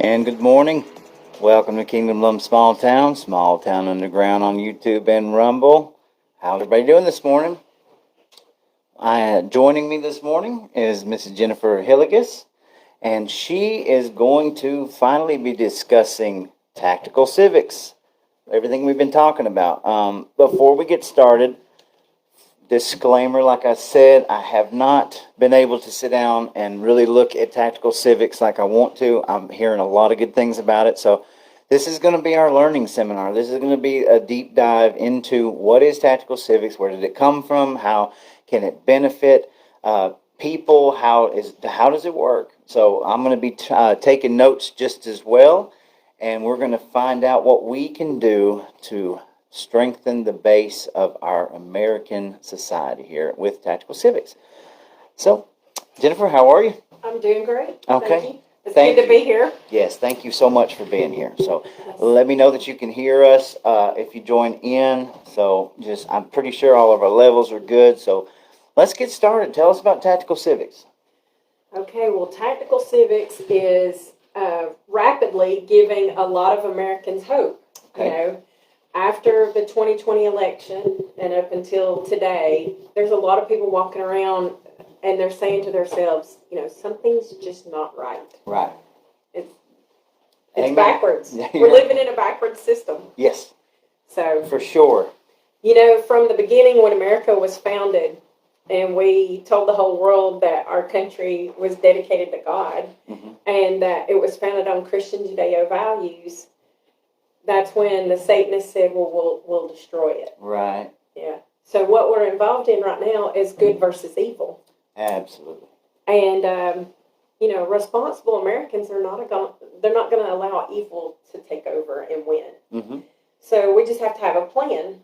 And good morning. Welcome to Kingdom Lum Small Town Underground on YouTube and Rumble. How's everybody doing this morning? Joining me this morning is Mrs. Jennifer Hillegas, and she is going to finally be discussing Tactical Civics, everything we've been talking about. Before we get started, disclaimer, like I said, I have not been able to sit down and really look at Tactical Civics like I want to. I'm hearing a lot of good things about it. So this is going to be our learning seminar. This is going to be a deep dive into what is Tactical Civics, where did it come from, how can it benefit people, how does it work? So I'm going to be taking notes just as well, and we're going to find out what we can do to strengthen the base of our American society here with Tactical Civics. So, Jennifer, how are you? I'm doing great. Okay. Thank you. It's good to be here. Yes, thank you so much for being here. So, let me know that you can hear us if you join in. So, I'm pretty sure all of our levels are good. So, let's get started. Tell us about Tactical Civics. Okay, well, Tactical Civics is rapidly giving a lot of Americans hope. Okay. You know, after the 2020 election and up until today, there's a lot of people walking around and they're saying to themselves, you know, something's just not right. Right. It's Amen. Backwards. We're living in a backwards system. Yes. So for sure. You know, from the beginning when America was founded and we told the whole world that our country was dedicated to God, mm-hmm. and that it was founded on Christian Judeo values, that's when the Satanists said, well, we'll destroy it. Right. Yeah. So what we're involved in right now is good versus evil. Absolutely. And, you know, responsible Americans they're not going to allow evil to take over and win. Mm-hmm. So we just have to have a plan.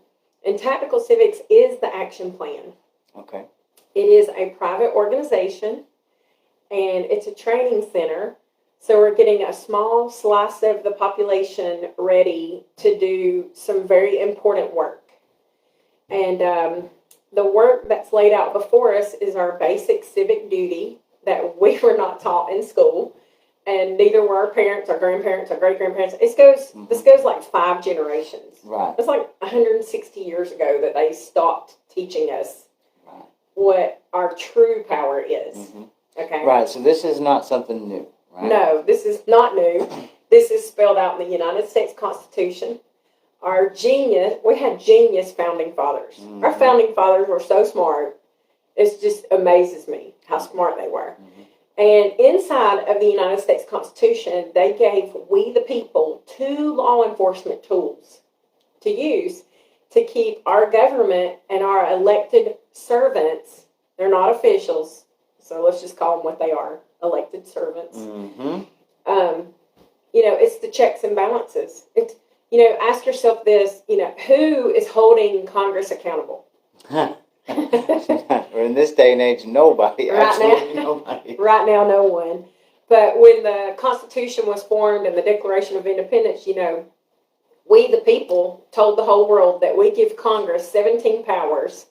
And Tactical Civics is the action plan. Okay. It is a private organization, and it's a training center. So we're getting a small slice of the population ready to do some very important work. And the work that's laid out before us is our basic civic duty that we were not taught in school. And neither were our parents, our grandparents, our great-grandparents. This goes like 5 generations. Right. It's like 160 years ago that they stopped teaching us what our true power is. Mm-hmm. Okay. Right, so this is not something new. Right. No, this is not new. This is spelled out in the United States Constitution. We had genius founding fathers. Mm-hmm. Our founding fathers were so smart. It just amazes me how smart they were. Mm-hmm. And inside of the United States Constitution, they gave we the people 2 law enforcement tools to use to keep our government and our elected servants, they're not officials, so let's just call them what they are, elected servants. Mm-hmm. You know, it's the checks and balances. It's, you know, ask yourself this, you know, who is holding Congress accountable? In this day and age, nobody. Absolutely nobody. Right now, no one. But when the Constitution was formed and the Declaration of Independence, you know, we the people told the whole world that we give Congress 17 powers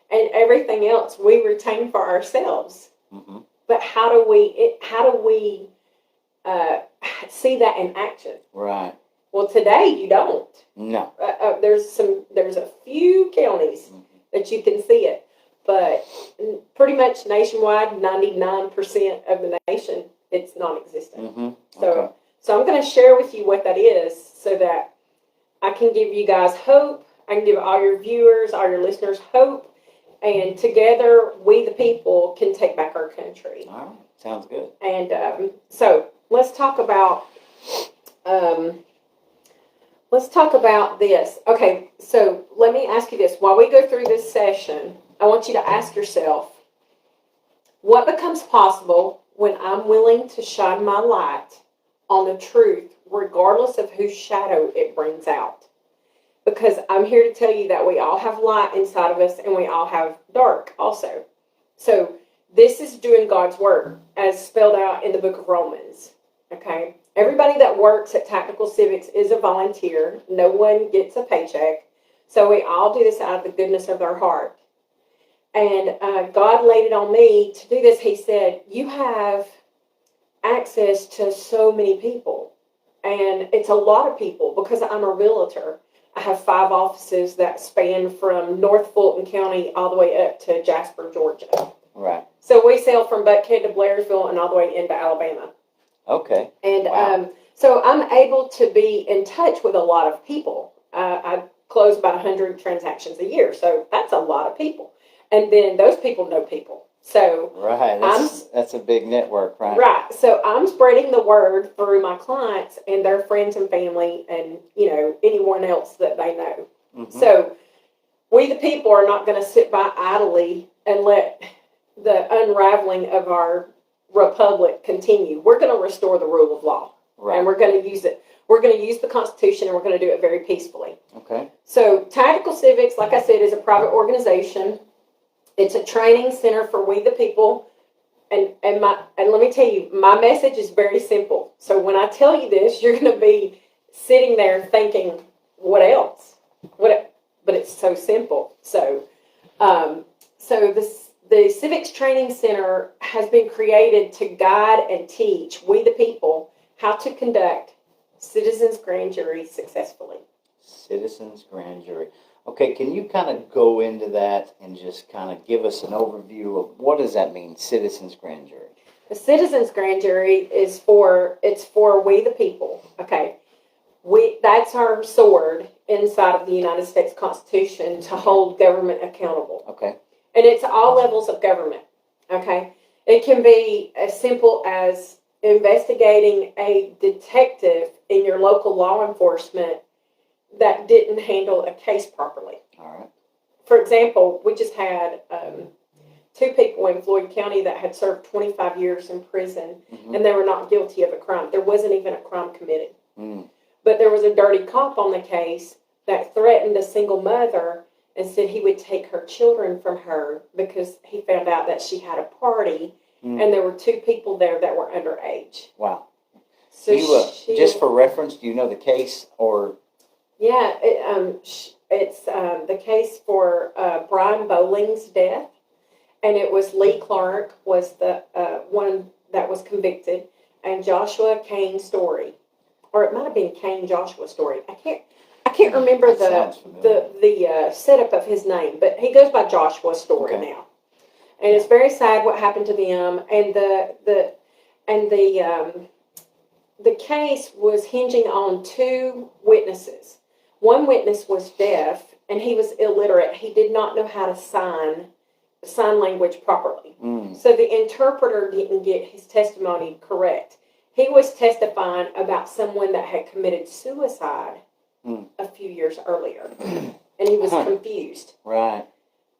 and everything else we retain for ourselves. Mm-hmm. But how do we see that in action? Right. Well, today you don't. No. There's a few counties mm-hmm. that you can see it, but pretty much nationwide, 99% of the nation, it's non-existent. Mm-hmm. Okay. So I'm going to share with you what that is, so that I can give you guys hope. I can give all your viewers, all your listeners hope. And together, we the people can take back our country. All right. Sounds good. And so let's talk about this. Okay, so let me ask you this. While we go through this session, I want you to ask yourself, what becomes possible when I'm willing to shine my light on the truth, regardless of whose shadow it brings out? Because I'm here to tell you that we all have light inside of us and we all have dark also. So this is doing God's work as spelled out in the book of Romans. Okay? Everybody that works at Tactical Civics is a volunteer. No one gets a paycheck. So we all do this out of the goodness of our heart. And God laid it on me to do this. He said, you have access to so many people. and it's a lot of people because I'm a realtor. I have 5 offices that span from North Fulton County all the way up to Jasper, Georgia. Right. So we sell from Buckhead to Blairsville and all the way into Alabama. Okay. And Wow. so I'm able to be in touch with a lot of people. I close about 100 transactions a year, so that's a lot of people. And then those people know people. So Right. That's a big network, right? right. So I'm spreading the word through my clients and their friends and family and, anyone else that they know. Mm-hmm. So we the people are not going to sit by idly and let the unraveling of our republic continue. We're going to restore the rule of law. Right. And we're going to use it. We're going to use the Constitution, and we're going to do it very peacefully. Okay. So Tactical Civics, like I said, is a private organization. It's a training center for we the people. And let me tell you, my message is very simple. So when I tell you this, you're going to be sitting there thinking, what else? But it's so simple. So the Civics Training Center has been created to guide and teach we the people how to conduct citizens' grand jury successfully. Citizens' grand jury. Okay, can you kind of go into that and just kind of give us an overview of what does that mean, citizens' grand jury? The citizens' grand jury is for we the people. Okay, that's our sword inside of the United States Constitution to hold government accountable. Okay. And it's all levels of government. Okay, it can be as simple as investigating a detective in your local law enforcement that didn't handle a case properly. All right. For example, we just had 2 people in Floyd County that had served 25 years in prison, Mm-hmm. and they were not guilty of a crime. There wasn't even a crime committed. Mm. But there was a dirty cop on the case that threatened a single mother and said he would take her children from her because he found out that she had a party, and there were 2 people there that were underage. Wow. So Just for reference, do you know the case or? Yeah, it's the case for Brian Bowling's death, and it was Lee Clark was the one that was convicted, and Joshua Kane Story, or it might have been Kane Joshua Story. I can't remember the setup of his name, but he goes by Joshua Story now, and it's very sad what happened to them, and the case was hinging on 2 witnesses. One witness was deaf, and he was illiterate. He did not know how to sign language properly. Mm. So the interpreter didn't get his testimony correct. He was testifying about someone that had committed suicide a few years earlier, and he was confused. Right.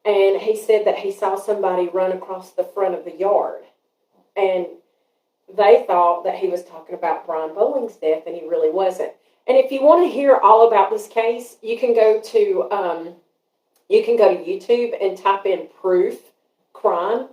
And he said that he saw somebody run across the front of the yard, and they thought that he was talking about Brian Bowling's death, and he really wasn't. And if you want to hear all about this case, you can go to YouTube and type in proof crime,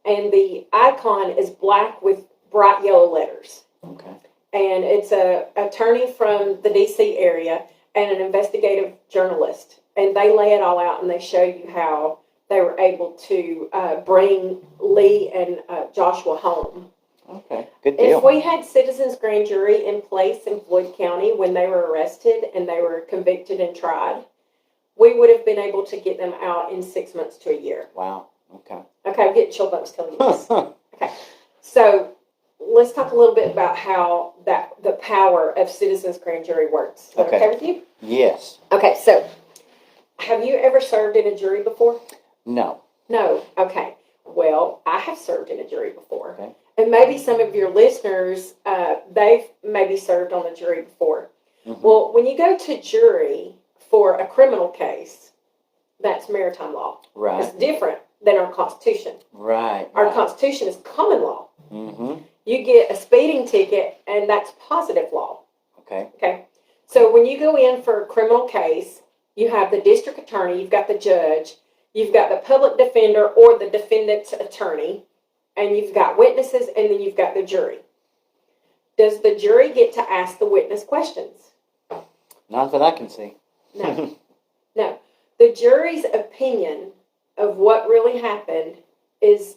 and the icon is black with bright yellow letters. Okay. And it's a attorney from the D.C. area and an investigative journalist, and they lay it all out and they show you how they were able to bring Lee and Joshua home. Okay, good deal. If we had citizens grand jury in place in Floyd County when they were arrested and they were convicted and tried, we would have been able to get them out in 6 months to a year. Wow. Okay. Okay, I'm getting chill bumps telling you this. Okay, so let's talk a little bit about how the power of citizens grand jury works. Is that okay with you? Yes. Okay, so have you ever served in a jury before? No. No. Okay. Well, I have served in a jury before. Okay. And maybe some of your listeners, they've maybe served on a jury before. Mm-hmm. Well, when you go to jury for a criminal case, that's maritime law. Right. It's different than our Constitution. Right. Our Constitution is common law. Mm-hmm. You get a speeding ticket, and that's positive law. Okay. Okay. So when you go in for a criminal case, you have the district attorney, you've got the judge, you've got the public defender or the defendant's attorney, and you've got witnesses, and then you've got the jury. Does the jury get to ask the witness questions? Not that I can see. No. No. The jury's opinion of what really happened is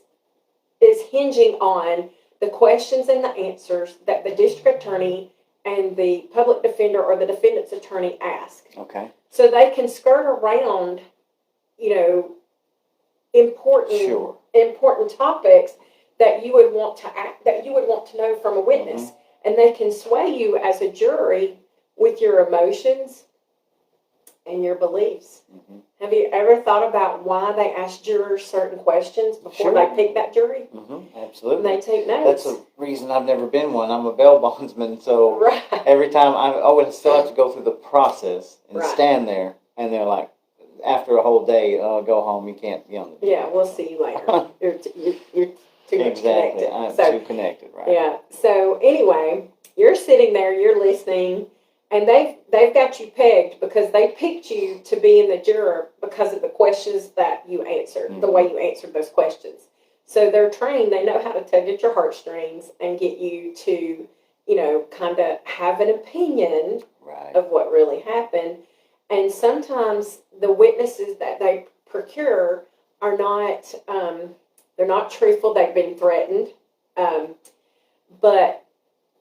hinging on the questions and the answers that the district attorney and the public defender or the defendant's attorney ask. Okay. So they can skirt around, you know, important topics that you would want to know from a witness, and they can sway you as a jury with your emotions and your beliefs. Have you ever thought about why they ask jurors certain questions before they pick that jury? Absolutely. And they take notes. That's a reason I've never been one. I'm a bail bondsman, so Right. every time I would still have to go through the process and Right. stand there, and they're like, after a whole day, go home. You can't be on the jury. Yeah, we'll see you later. You're too much Exactly. connected. I'm So, too connected, right? yeah. So anyway, you're sitting there, you're listening, and they've got you pegged because they picked you to be in the juror because of the questions that you answered, the way you answered those questions. So they're trained, they know how to tug at your heartstrings and get you to, you know, kind of have an opinion of what really happened. And sometimes the witnesses that they procure are not, they're not truthful, they've been threatened, but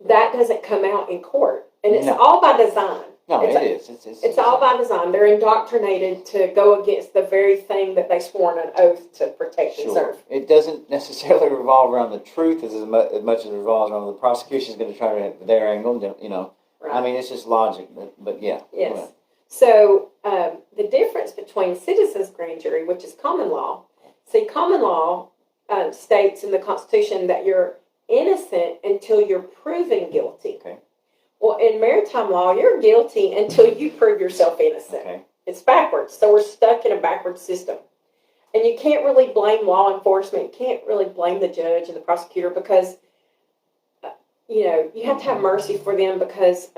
that doesn't come out in court. And it's all by design. No, it is. It's all by design. They're indoctrinated to go against the very thing that they swore an oath to protect and serve. It doesn't necessarily revolve around the truth as much as it revolves around the prosecution's going to try to have their angle, you know. Right. I mean, it's just logic, but yeah. Yes. So the difference between citizens' grand jury, which is common law, common law states in the Constitution that you're innocent until you're proven guilty. Okay. Well, in maritime law, you're guilty until you prove yourself innocent. Okay. It's backwards. So we're stuck in a backwards system. And you can't really blame law enforcement. You can't really blame the judge and the prosecutor because, you know, you have to have mercy for them because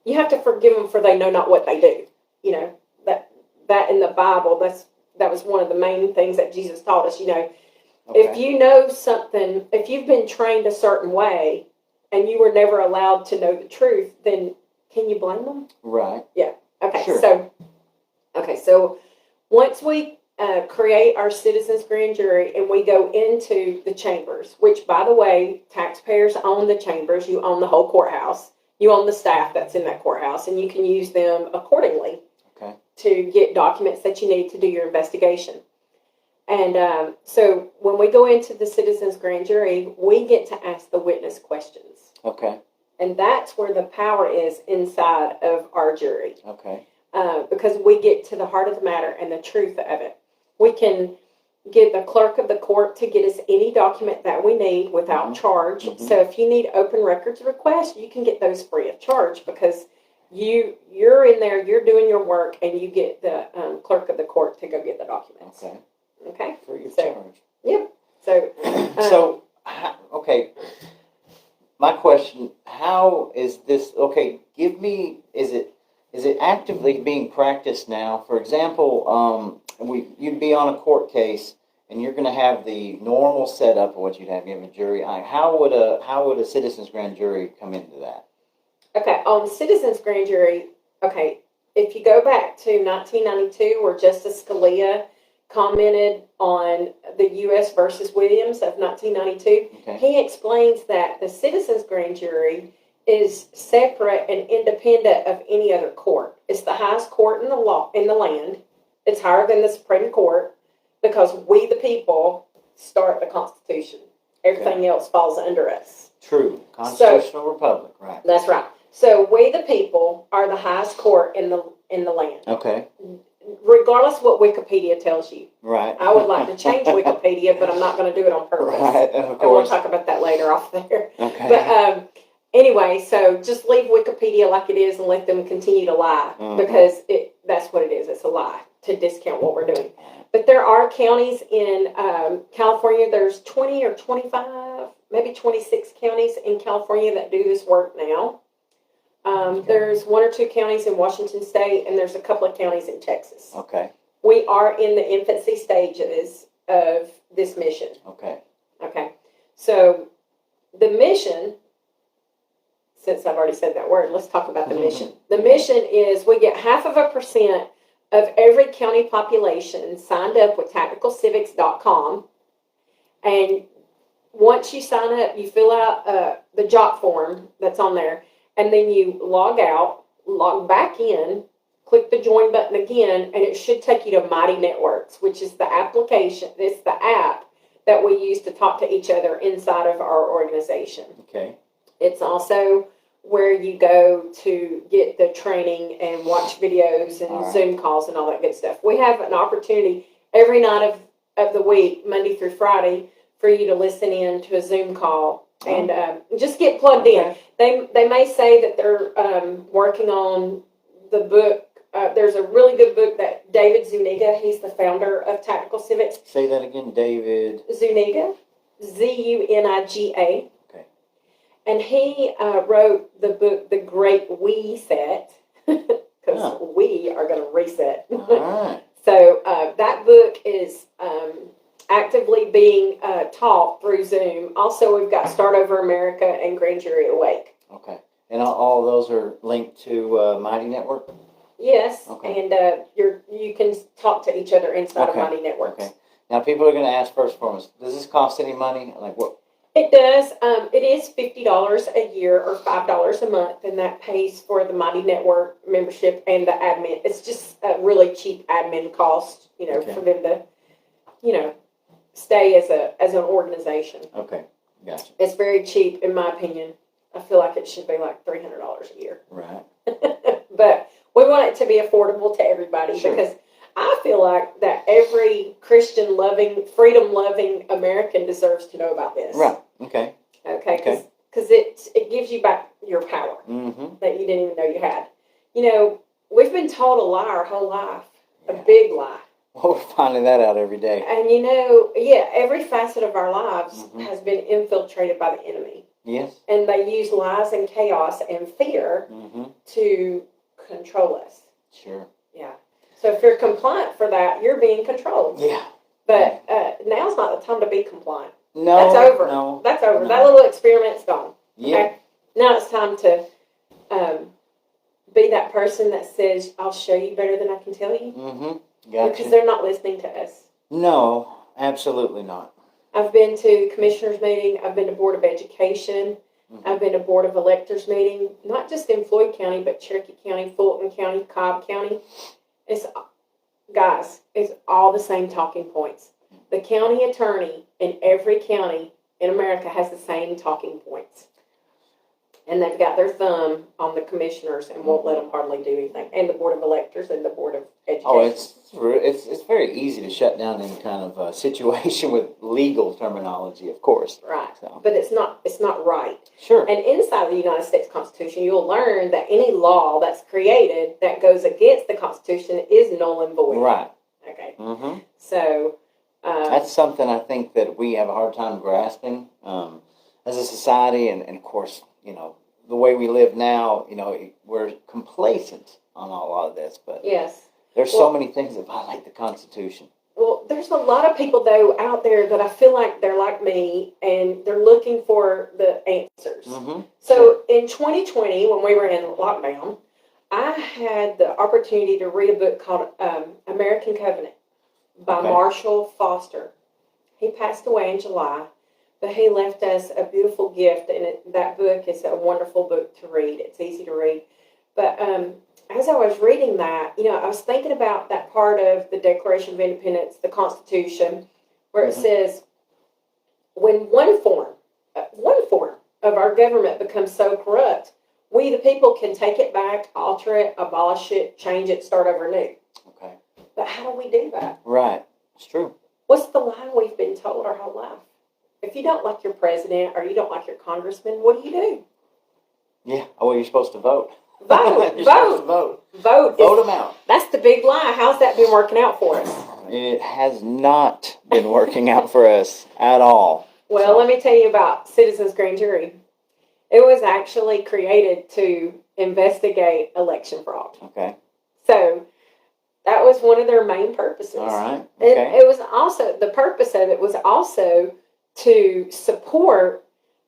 you have to forgive them for they know not what they do. You know, that in the Bible, that was one of the main things that Jesus taught us. You know, if you know something, if you've been trained a certain way, and you were never allowed to know the truth, then can you blame them? Right. Yeah. Okay. Sure. So once we create our citizens grand jury and we go into the chambers, which by the way, taxpayers own the chambers, you own the whole courthouse, you own the staff that's in that courthouse, and you can use them accordingly to get documents that you need to do your investigation. And so when we go into the citizens grand jury, we get to ask the witness questions. Okay. And that's where the power is inside of our jury. Okay. Because we get to the heart of the matter and the truth of it. We can get the clerk of the court to get us any document that we need without charge. So if you need open records requests, you can get those free of charge because you're in there, you're doing your work, and you get the clerk of the court to go get the documents. Okay. Free of charge. Yep. Okay. My question: how is this? Okay, give me. Is it actively being practiced now? For example, you'd be on a court case, and you're going to have the normal setup of what you'd have. You have a jury. How would a citizens grand jury come into that? Okay, on citizens grand jury. Okay, if you go back to 1992, where Justice Scalia commented on the U.S. versus Williams of 1992, he explains that the citizens grand jury is separate and independent of any other court. It's the highest court in the land. It's higher than the Supreme Court because we, the people, start the Constitution. Everything else falls under us. True. Constitutional republic, right. That's right. So we, the people, are the highest court in the land. Okay. Regardless of what Wikipedia tells you. Right. I would like to change Wikipedia, but I'm not going to do it on purpose. Right, of course. And we'll talk about that later off there. Okay. But anyway, so just leave Wikipedia like it is and let them continue to lie because that's what it is. It's a lie to discount what we're doing. But there are counties in California. There's 20 or 25, maybe 26 counties in California that do this work now. There's 1 or 2 counties in Washington State, and there's a couple of counties in Texas. Okay. We are in the infancy stages of this mission. Okay. Okay. So the mission, since I've already said that word, let's talk about the mission. The mission is we get 0.5% of every county population signed up with tacticalcivics.com. And once you sign up, you fill out the job form that's on there. and then you log out, log back in, click the join button again, and it should take you to Mighty Networks, which is the application. It's the app that we use to talk to each other inside of our organization. Okay. It's also where you go to get the training and watch videos and All right. Zoom calls and all that good stuff. We have an opportunity every night of the week, Monday through Friday, for you to listen in to a Zoom call and just get plugged in. They may say that they're working on the book. There's a really good book that David Zuniga, he's the founder of Tactical Civics. Say that again, David. Zuniga, Zuniga. Okay. And he wrote the book, The Great Reset, because we are going to reset. All right. So that book is actively being taught through Zoom. Also, we've got Start Over America and Grand Jury Awake. Okay. And all those are linked to Mighty Network? Yes, Okay. and you can talk to each other inside of Okay. Mighty Networks. Okay. Now, people are going to ask first and foremost, does this cost any money? Like what? It does. It is $50 a year or $5 a month, and that pays for the Mighty Network membership and the admin. It's just a really cheap admin cost, Okay. for them to, stay as an organization. Okay. Gotcha. It's very cheap, in my opinion. I feel like it should be like $300 a year. Right. But we want it to be affordable to everybody Sure. because I feel like that every Christian-loving, freedom-loving American deserves to know about this. Right. Okay. Okay, Okay. because it gives you back your power Mm-hmm. that you didn't even know you had. We've been told a lie our whole life, a Yeah. big lie. Well, we're finding that out every day. And every facet of our lives Mhm. has been infiltrated by the enemy. Yes. And they use lies and chaos and fear Mm-hmm. to control us. Sure. Yeah. So if you're compliant for that, you're being controlled. Yeah. But now's not the time to be compliant. No. That's over. No. That's over. No. That little experiment's gone. Yeah. Okay? Now it's time to be that person that says, I'll show you better than I can tell you. Mm-hmm. Because Gotcha. they're not listening to us. No, absolutely not. I've been to commissioners meeting. I've been to Board of Education. Mm-hmm. I've been to Board of Electors meeting, not just in Floyd County, but Cherokee County, Fulton County, Cobb County. It's all the same talking points. The county attorney in every county in America has the same talking points. And they've got their thumb on the commissioners and won't let them hardly do anything. And the Board of Electors and the Board of Education. Oh, it's very easy to shut down any kind of situation with legal terminology, of course. Right. So. But it's not right. Sure. And inside the United States Constitution, you'll learn that any law that's created that goes against the Constitution is null and void. Right. Okay. Mm-hmm. So. That's something I think that we have a hard time grasping as a society, and of course, the way we live now, we're complacent on a lot of this, but Yes. there's so many things that violate the Constitution. Well, there's a lot of people, though, out there that I feel like they're like me, and they're looking for the answers. Mm-hmm. So in 2020, when we were in lockdown, I had the opportunity to read a book called American Covenant by Okay. Marshall Foster. He passed away in July, but he left us a beautiful gift, and that book is a wonderful book to read. It's easy to read. But as I was reading that, I was thinking about that part of the Declaration of Independence, the Constitution, where it Mhm. says, when one form of our government becomes so corrupt, we the people can take it back, alter it, abolish it, change it, start over new. Okay. But how do we do that? Right. It's true. What's the lie we've been told our whole life? If you don't like your president or you don't like your congressman, what do? Yeah. Oh, well, you're supposed to vote. Vote. You're supposed to vote. Vote. Vote them out. That's the big lie. How's that been working out for us? It has not been working out for us at all. Well, let me tell you about Citizens Grand Jury. It was actually created to investigate election fraud. Okay. So that was one of their main purposes. All right. And Okay. it was also, the purpose of it was also to support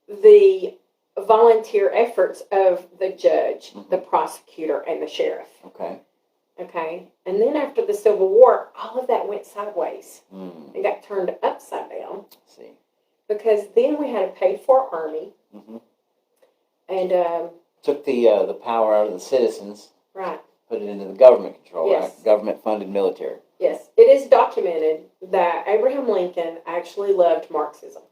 the volunteer efforts of the judge, Mhm. the prosecutor, and the sheriff. Okay. Okay? And then after the Civil War, all of that went sideways Mm. and got turned upside down Let's see. because then we had a paid-for army. Mm-hmm. And took the power out of the citizens, Right. put it into the government control, Yes. right? Government-funded military. Yes. It is documented that Abraham Lincoln actually loved Marxism.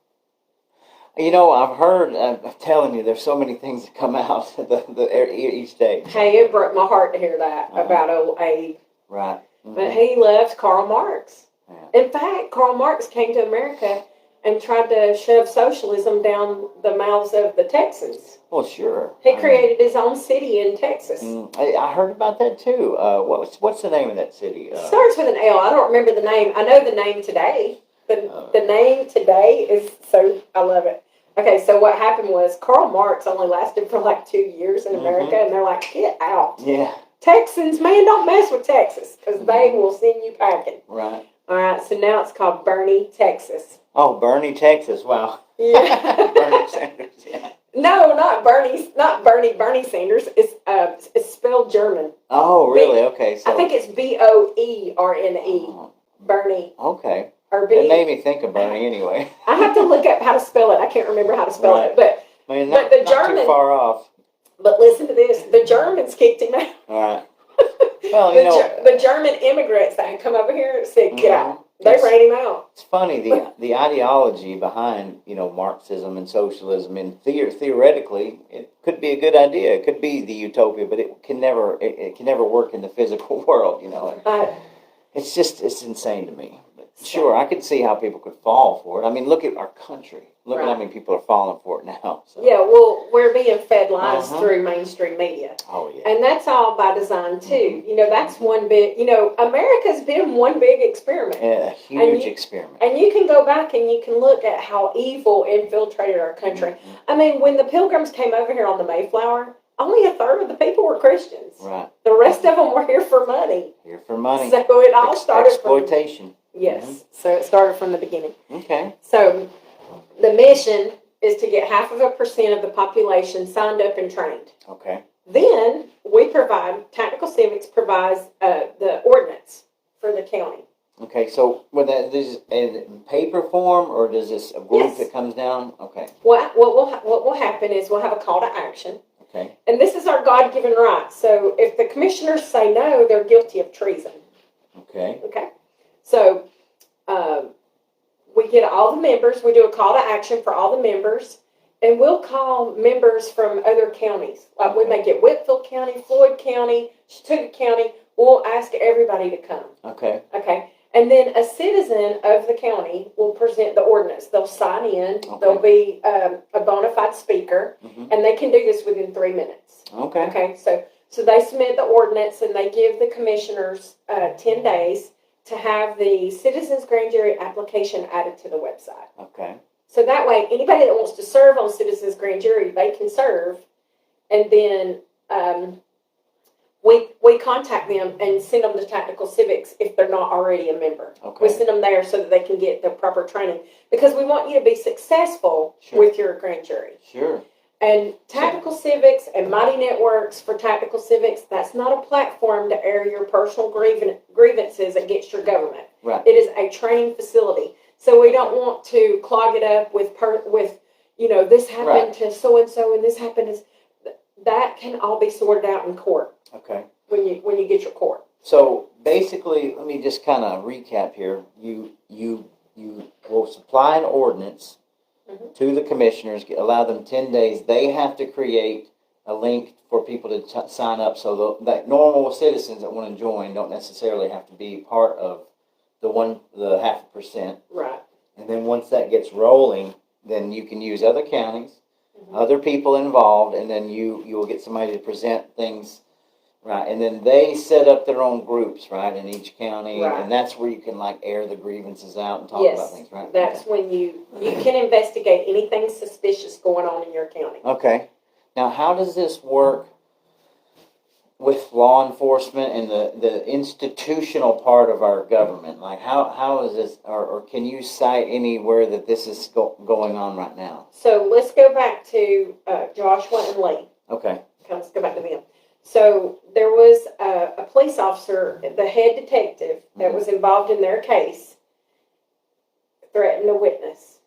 You know, I've heard. I'm telling you, there's so many things that come out each day. Hey, it broke my heart to hear that about old Abe. Right. But he loved Karl Marx. Yeah. In fact, Karl Marx came to America and tried to shove socialism down the mouths of the Texans. Well, sure. He created his own city in Texas. I heard about that too. What's the name of that city? It starts with an L. I don't remember the name. I know the name today. The name today is so, I love it. Okay, so what happened was Karl Marx only lasted for like 2 years in America, and they're like, get out. Yeah. Texans, man, don't mess with Texas, because they will send you packing. Right. All right, so now it's called Bernie, Texas. Oh, Bernie, Texas. Wow. Yeah. Bernie Sanders. Yeah. No, not Bernie. Bernie Sanders. It's spelled German. Oh, really? Okay. So I think it's Boerne. Oh. Bernie. Okay. Or It made me think of Bernie anyway. I have to look up how to spell it. I can't remember how to spell Right. it, but I mean, but not German. too far off. But listen to this: the Germans kicked him out. All right. Well, you know, The German immigrants that had come over here said, "Get out." They It's- ran him out. it's funny the ideology behind Marxism and socialism, and theoretically it could be a good idea. It could be the utopia, but it can never work in the physical world. It's insane to me. But sure, I could see how people could fall for it. I mean, look at our country. Look at how many people are falling for it now. So. Yeah, well, we're being fed lies Uh-huh. through mainstream media. Oh, yeah. And that's all by design, too. That's one big, America's been one big experiment. Yeah, a huge experiment. And you can go back and you can look at how evil infiltrated our country. Mm-hmm. I mean, when the Pilgrims came over here on the Mayflower, only a third of the people were Christians. Right. The rest of them were here for money. Here for money. So it all started exploitation. Yes. So it started from the beginning. Okay. So the mission is to get 0.5% of the population signed up and trained. Okay. Then we provide, Tactical Civics provides the ordinance for the county. Okay, so this is in paper form, or does this a group Yes. that comes down? Okay. What will happen is we'll have a call to action. Okay. And this is our God-given right. So if the commissioners say no, they're guilty of treason. Okay. Okay? So we get all the members. We do a call to action for all the members. And we'll call members from other counties. Like we may get Whitfield County, Floyd County, Chattooga County. We'll ask everybody to come. Okay. Okay? And then a citizen of the county will present the ordinance. They'll sign in. Okay. There'll be a bona fide speaker. Mm-hmm. And they can do this within 3 minutes. Okay. Okay, so they submit the ordinance and they give the commissioners 10 days to have the Citizens Grand Jury application added to the website. Okay. So that way, anybody that wants to serve on Citizens Grand Jury, they can serve. And then we contact them and send them to Tactical Civics if they're not already a member. Okay. We send them there so that they can get the proper training. Because we want you to be successful Sure. with your grand jury. Sure. And Tactical Civics and Mighty Networks for Tactical Civics, that's not a platform to air your personal grievances against your government. Right. It is a training facility. So we don't want to clog it up with this happened to so-and-so and this happened. That can all be sorted out in court Okay. when you get your court. So basically, let me just kind of recap here. You will supply an ordinance to the commissioners, allow them 10 days. They have to create a link for people to sign up, so that normal citizens that want to join don't necessarily have to be part of the 0.5%. Right. And then once that gets rolling, then you can use other counties, other people involved, and then you will get somebody to present things. Right, and then they set up their own groups, right, in each county, Right. and that's where you can air the grievances out and talk Yes, about things, right? that's when you can investigate anything suspicious going on in your county. Okay. Now, how does this work with law enforcement and the institutional part of our government? Like, how is this, or can you cite anywhere that this is going on right now? So let's go back to Joshua and Lee. Okay. Let's go back to them. So there was a police officer, the head detective that was involved in their case, threatened a witness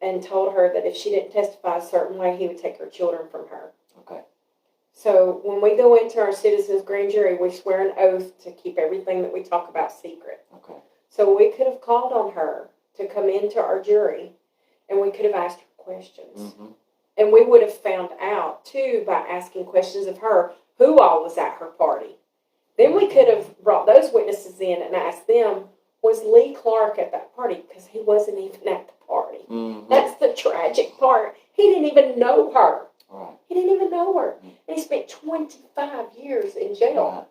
and told her that if she didn't testify a certain way, he would take her children from her. Okay. So when we go into our citizens grand jury, we swear an oath to keep everything that we talk about secret. Okay. So we could have called on her to come into our jury, and we could have asked her questions. Mm-hmm. And we would have found out, too, by asking questions of her, who all was at her party. Then we could have brought those witnesses in and asked them, was Lee Clark at that party? Because he wasn't even at the party. Mm-hmm. That's the tragic part. He didn't even know her. Right. He didn't even know her. And he spent 25 years in jail. Right.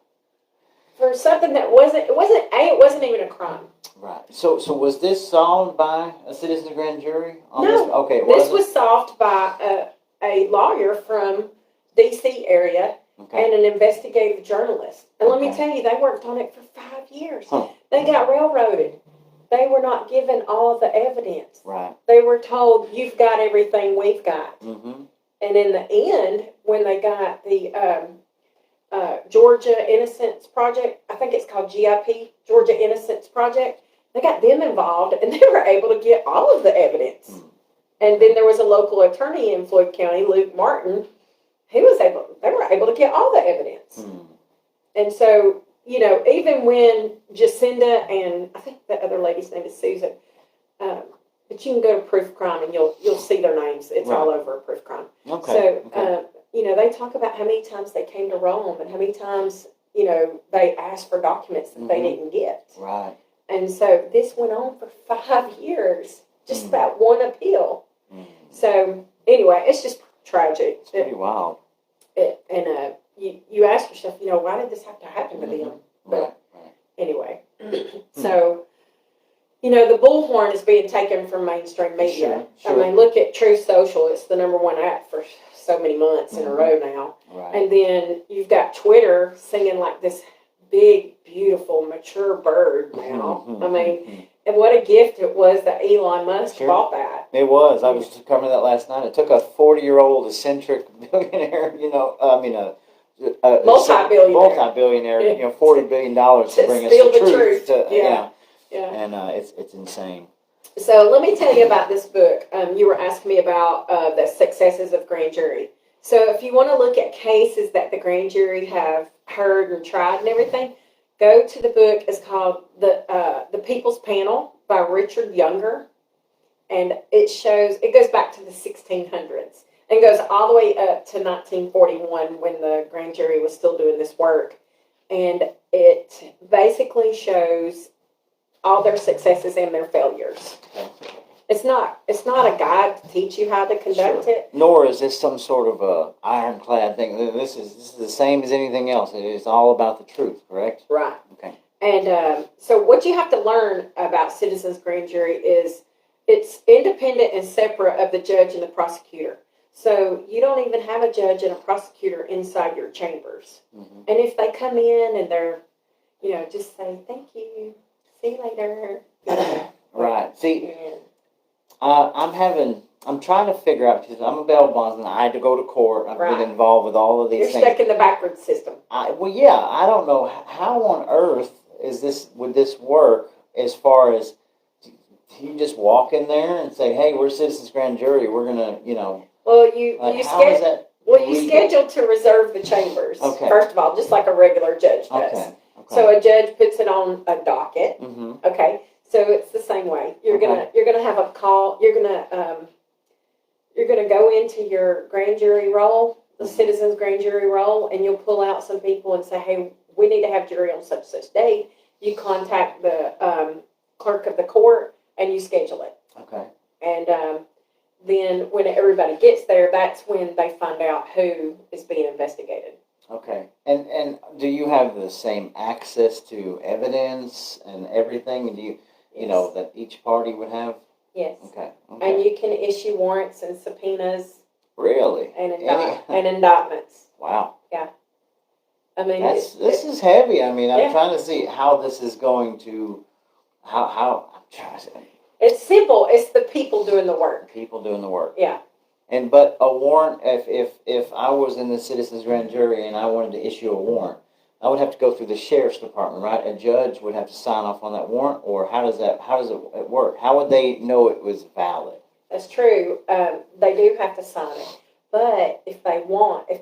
For something that wasn't even a crime. Right. So was this solved by a citizen's grand jury? On No. This? Okay. This was solved by a lawyer from D.C. area Okay. and an investigative journalist. And let me Okay. tell you, they worked on it for 5 years. Huh. They got railroaded. They were not given all of the evidence. Right. They were told, you've got everything we've got. Mm-hmm. And in the end, when they got the Georgia Innocence Project, I think it's called GIP, Georgia Innocence Project, they got them involved, and they were able to get all of the evidence. Mm. And then there was a local attorney in Floyd County, Luke Martin. They were able to get all the evidence. Mm. And so, even when Jacinda and I think the other lady's name is Susan, but you can go to Proof Crime and you'll see their names. It's all over Proof Crime. Okay. So, okay. They talk about how many times they came to Rome and how many times, they asked for documents that they didn't get. Right. And so this went on for 5 years, just that one appeal. Mm. So anyway, it's just tragic. It's pretty wild. You ask yourself, why did this have to happen to them? But Right. anyway, so, the bullhorn is being taken from mainstream media. Sure. I mean, look at Truth Social. It's the #1 app for so many months in a row now. Right. And then you've got Twitter singing like this big, beautiful, mature bird now. I mean, and what a gift it was that Elon Musk bought that. It was. I was just covering that last night. It took a 40-year-old eccentric billionaire, multi-billionaire, $40 billion to bring us the truth. Yeah. And it's insane. So let me tell you about this book. You were asking me about the successes of grand jury. So if you want to look at cases that the grand jury have heard and tried and everything, go to the book. It's called The People's Panel by Richard Younger. And it goes back to the 1600s and goes all the way up to 1941 when the grand jury was still doing this work. And it basically shows all their successes and their failures. Okay. It's not a guide to teach you how to conduct it. Nor is this some sort of a ironclad thing. This is the same as anything else. It is all about the truth, correct? Right. Okay. And so what you have to learn about citizens grand jury is it's independent and separate of the judge and the prosecutor. So you don't even have a judge and a prosecutor inside your chambers. Mm-hmm. And if they come in and they're, just say, thank you, see you later. Right. See, I'm trying to figure out, because I'm a bail bondsman. I had to go to court. I've been involved with all of these things. You're stuck in the backwards system. I don't know how on earth would this work as far as you just walk in there and say, hey, we're citizens grand jury. We're going to, Well, you schedule to reserve the chambers. Okay. First of all, just like a regular judge does. Okay. So a judge puts it on a docket. Mm-hmm. Okay. So it's the same way. You're gonna have a call. You're gonna go into your grand jury roll, the citizens grand jury roll, and you'll pull out some people and say, hey, we need to have jury on such date. You contact the clerk of the court and you schedule it. Okay. And then when everybody gets there, that's when they find out who is being investigated. Okay. And do you have the same access to evidence and everything? And do you, that each party would have? Yes. Okay. And you can issue warrants and subpoenas. Really? And indictments. Wow. Yeah. I mean, this is heavy. I mean, I'm trying to see how this is going to, how I'm trying to say. It's simple. It's the people doing the work. People doing the work. Yeah. But a warrant, if I was in the citizens grand jury and I wanted to issue a warrant, I would have to go through the sheriff's department, right? A judge would have to sign off on that warrant, or how does it work? How would they know it was valid? That's true. They do have to sign it. But if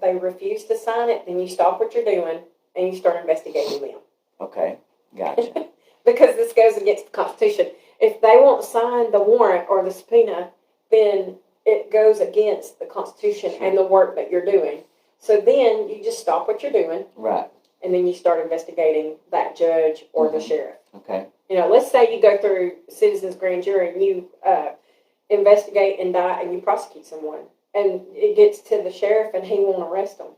they refuse to sign it, then you stop what you're doing and you start investigating them. Okay, gotcha. Because this goes against the Constitution. If they won't sign the warrant or the subpoena, then it goes against the Constitution and the work that you're doing. So then you just stop what you're doing. Right. And then you start investigating that judge or the sheriff. Okay. Let's say you go through Citizens Grand Jury and you investigate, indict, and you prosecute someone. And it gets to the sheriff and he won't arrest them.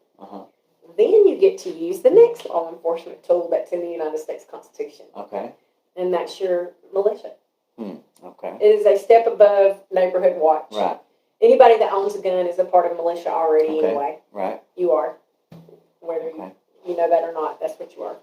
Then you get to use the next law enforcement tool that's in the United States Constitution. Okay. And that's your militia. Okay. It is a step above neighborhood watch. Right. Anybody that owns a gun is a part of militia already anyway. Right. You are. Whether you know that or not, that's what you are.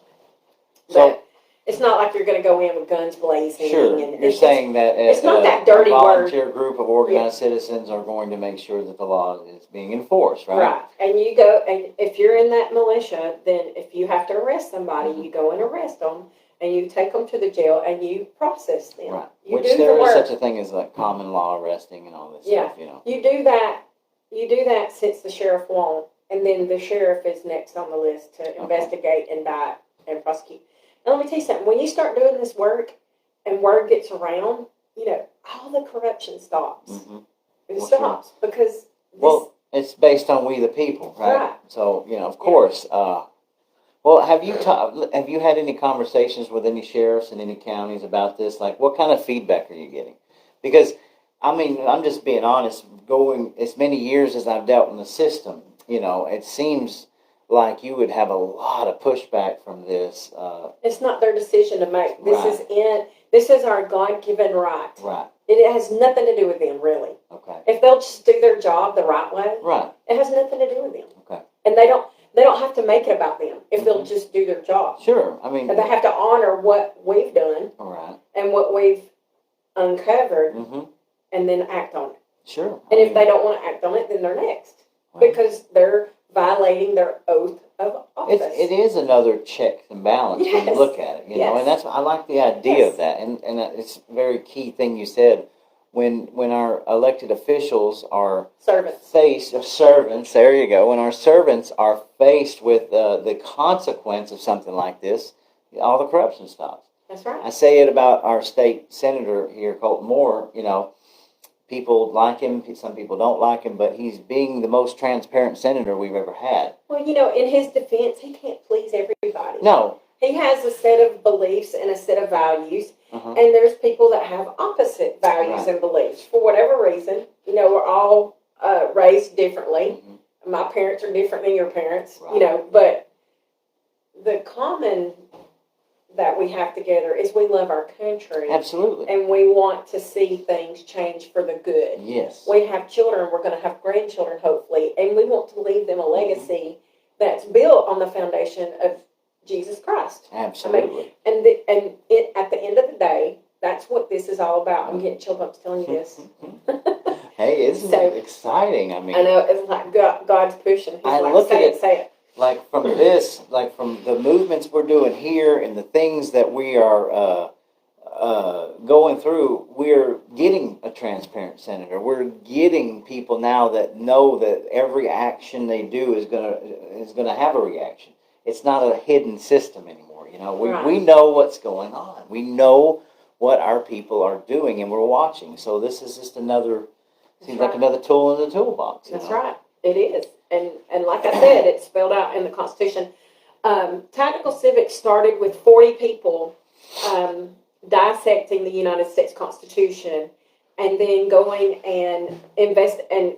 So but it's not like you're going to go in with guns blazing. Sure. And you're saying that it's not that dirty a volunteer word. group of organized citizens are going to make sure that the law is being enforced, right? Right. And you go, and if you're in that militia, then if you have to arrest somebody, you go and arrest them, and you take them to the jail, and you process them. Right. You Which do there the is work. such a thing as like common law arresting and all this stuff, You do that. You do that since the sheriff won't, and then the sheriff is next on the list to investigate, indict, and prosecute. Now, let me tell you something. When you start doing this work, and word gets around, all the corruption stops. It stops because it's based on we the people, right? Right. So of course. Well, have you had any conversations with any sheriffs in any counties about this? Like, what kind of feedback are you getting? Because I'm just being honest. Going as many years as I've dealt in the system, it seems like you would have a lot of pushback from this. It's not their decision to make. This is our God-given right. Right. It has nothing to do with them, really. Okay. If they'll just do their job the right way, right, it has nothing to do with them. Okay. And they don't have to make it about them if they'll just do their job. Sure. And they have to honor what we've done. All right. And what we've uncovered, and then act on it. Sure. And if they don't want to act on it, then they're next. Because they're violating their oath of office. It is another check and balance when you look at it, and I like the idea of that, and it's a very key thing you said. When our elected officials are servants, there you go. When our servants are faced with the consequence of something like this, all the corruption stops. That's right. I say it about our state senator here, Colton Moore. People like him, some people don't like him, but he's being the most transparent senator we've ever had. Well, in his defense, he can't please everybody. No. He has a set of beliefs and a set of values, and there's people that have opposite values and beliefs. For whatever reason, we're all raised differently. My parents are different than your parents, but the common that we have together is we love our country. Absolutely. And we want to see things change for the good. Yes. We have children, we're going to have grandchildren, hopefully, and we want to leave them a legacy that's built on the foundation of Jesus Christ. Absolutely. At the end of the day, that's what this is all about. I'm getting chill bumps telling you this. Hey, isn't it exciting? I know, it's like God's pushing. He's say it. Like from the movements we're doing here and the things that we are going through, we're getting a transparent senator. We're getting people now that know that every action they do is gonna have a reaction. It's not a hidden system anymore. We know what's going on. We know what our people are doing, and we're watching. So this is just seems like another tool in the toolbox. That's right. It is. And like I said, it's spelled out in the Constitution. Tactical Civics started with 40 people dissecting the United States Constitution and then going and invest and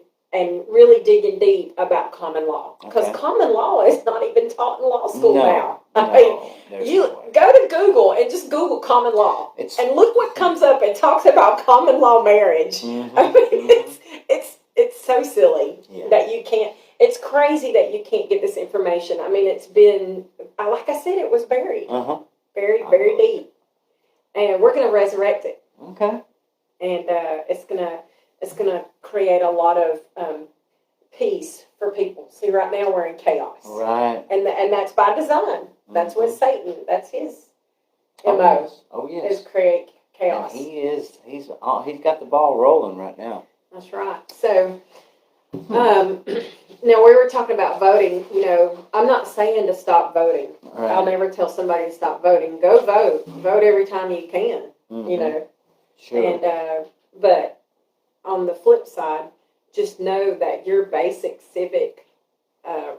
really digging deep about common law. Because common law is not even taught in law school now. Go to Google and just Google common law. And look what comes up. It talks about common law marriage. It's so silly that you can't. It's crazy that you can't get this information. It's been, like I said, it was buried. Buried very deep. And we're going to resurrect it. Okay. And it's gonna create a lot of peace for people. See, right now we're in chaos. Right. And that's by design. That's what Satan, that's his MO. Oh, yes. Is create chaos. And he's got the ball rolling right now. That's right. So, Now we were talking about voting. You know, I'm not saying to stop voting. Right. I'll never tell somebody to stop voting. Go vote. Vote every time you can. Mhm. You know. Sure. And but on the flip side, just know that your basic civic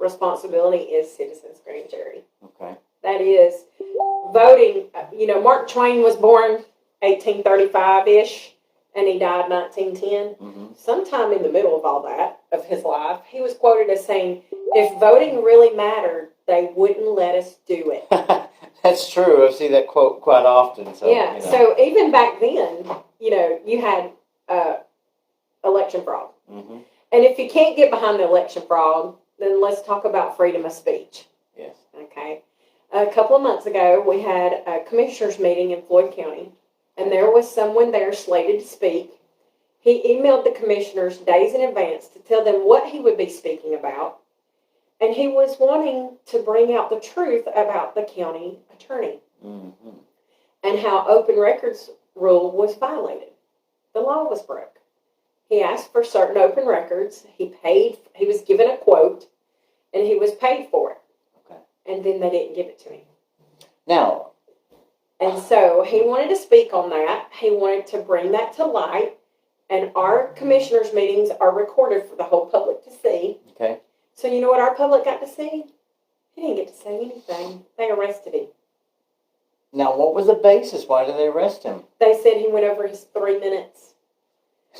responsibility is citizens grand jury. Okay. That is voting. You know, Mark Twain was born 1835-ish, and he died 1910. Mm-hmm. Sometime in the middle of all that, of his life, he was quoted as saying, if voting really mattered, they wouldn't let us do it. That's true. I see that quote quite often. So, yeah, you know. So even back then, you know, you had election fraud. Mm-hmm. And if you can't get behind the election fraud, then let's talk about freedom of speech. Yes. Okay. A couple of months ago, we had a commissioners meeting in Floyd County, and there was someone there slated to speak. He emailed the commissioners days in advance to tell them what he would be speaking about, and he was wanting to bring out the truth about the county attorney Mm-hmm. and how open records rule was violated. The law was broke. He asked for certain open records. He was given a quote, and he was paid for it. Okay. And then they didn't give it to him. Now. And so he wanted to speak on that. He wanted to bring that to light. And our commissioners' meetings are recorded for the whole public to see. Okay. So you know what our public got to see? He didn't get to say anything. They arrested him. Now, what was the basis? Why did they arrest him? They said he went over his 3 minutes.